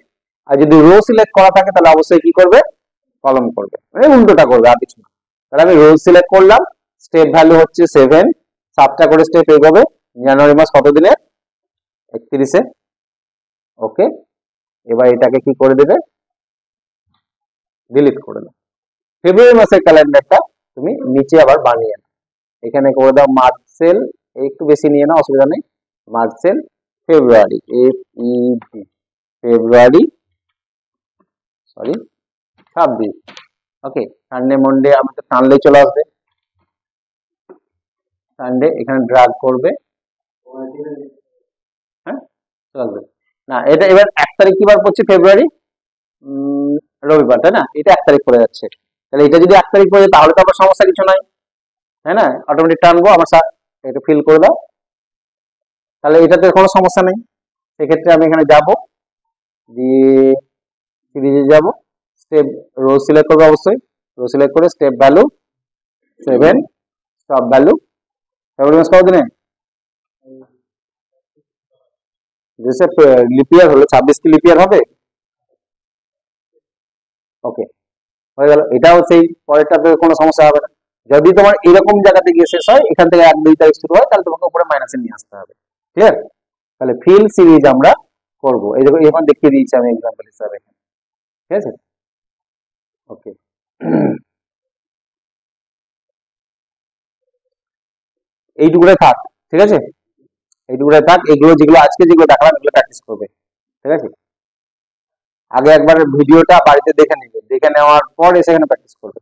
আর যদি রো সিলেক্ট করা থাকে তাহলে অবশ্যই কি করবে? কলম করবে, মানে উল্টোটা করবে, আর কিছু না। তাহলে আমি রো সিলেক্ট করলাম, স্টেপ ভ্যালু হচ্ছে 7, 7টা করে স্টেপ এগোবে। জানুয়ারি মাস কত দিনে? 31-এ। ওকে, এবার এটাকে কি করে দেবে? ডিলিট করে দাও। ফেব্রুয়ারি মাসের ক্যালেন্ডারটা তুমি নিচে আবার বানিয়ে নাও, এখানে করে দাও মার্চ সেল, একটু বেশি নিয়ে নাও, অসুবিধা নেই। মার্চ সেল ফেব্রুয়ারি, FEB ফেব্রুয়ারি, সরি 26। ওকে, সানডে মন্ডে আমাকে টানলে চলে আসবে, সানডে এখানে ড্র্যাগ করবে, হ্যাঁ চলে আসবে। না এটা এবার 1 তারিখ কি বার পড়ছে? ফেব্রুয়ারি রবিবার, তাই না? এটা 1 তারিখ পড়ে যাচ্ছে, তাহলে এটা যদি 1 তারিখ পড়ে যায় তাহলে তো আবার সমস্যা কিছু নাই, তাই না? অটোমেটিক টানবো আমার এটা ফিল করে দাও, তাহলে এটাতে কোনো সমস্যা নেই। সেক্ষেত্রে আমি এখানে যাব, দিয়ে সিরিজে যাব, স্টেপ রো সিলেক্ট করবো, অবশ্যই রো সিলেক্ট করে স্টেপ ভ্যালু 7, স্টপ ভ্যালু ফেব্রুয়ারি মাস কত দিনে? লিপিয়ার হলো 26 কি লিপিয়ার হবে? ওকে, হয়ে গেল। এটাও সেই পরেরটাতে কোনো সমস্যা হবে না। যদি তোমার এরকম জায়গাতে গিয়ে শেষ হয়, এখান থেকে 1-2 তারিখ শুরু হয়, তাহলে তোমাকে উপরে মাইনাসে নিয়ে আসতে হবে। ক্লিয়ার? তাহলে ফিল সিরিজ আমরা করব, এই দেখো এখন দেখিয়ে দিয়েছি আমি এক্সাম্পল হিসাবে, ঠিক আছে? ওকে, এইটুকুটাই থাক, ঠিক আছে? এইটুকুটাই থাক, এগুলো যেগুলো আজকে যেগুলো দেখালাম এগুলো প্র্যাকটিস করবে, ঠিক আছে? আগে একবার ভিডিওটা বাড়িতে দেখে নেবে, দেখে নেওয়ার পর এসে এখানে প্র্যাকটিস করবে।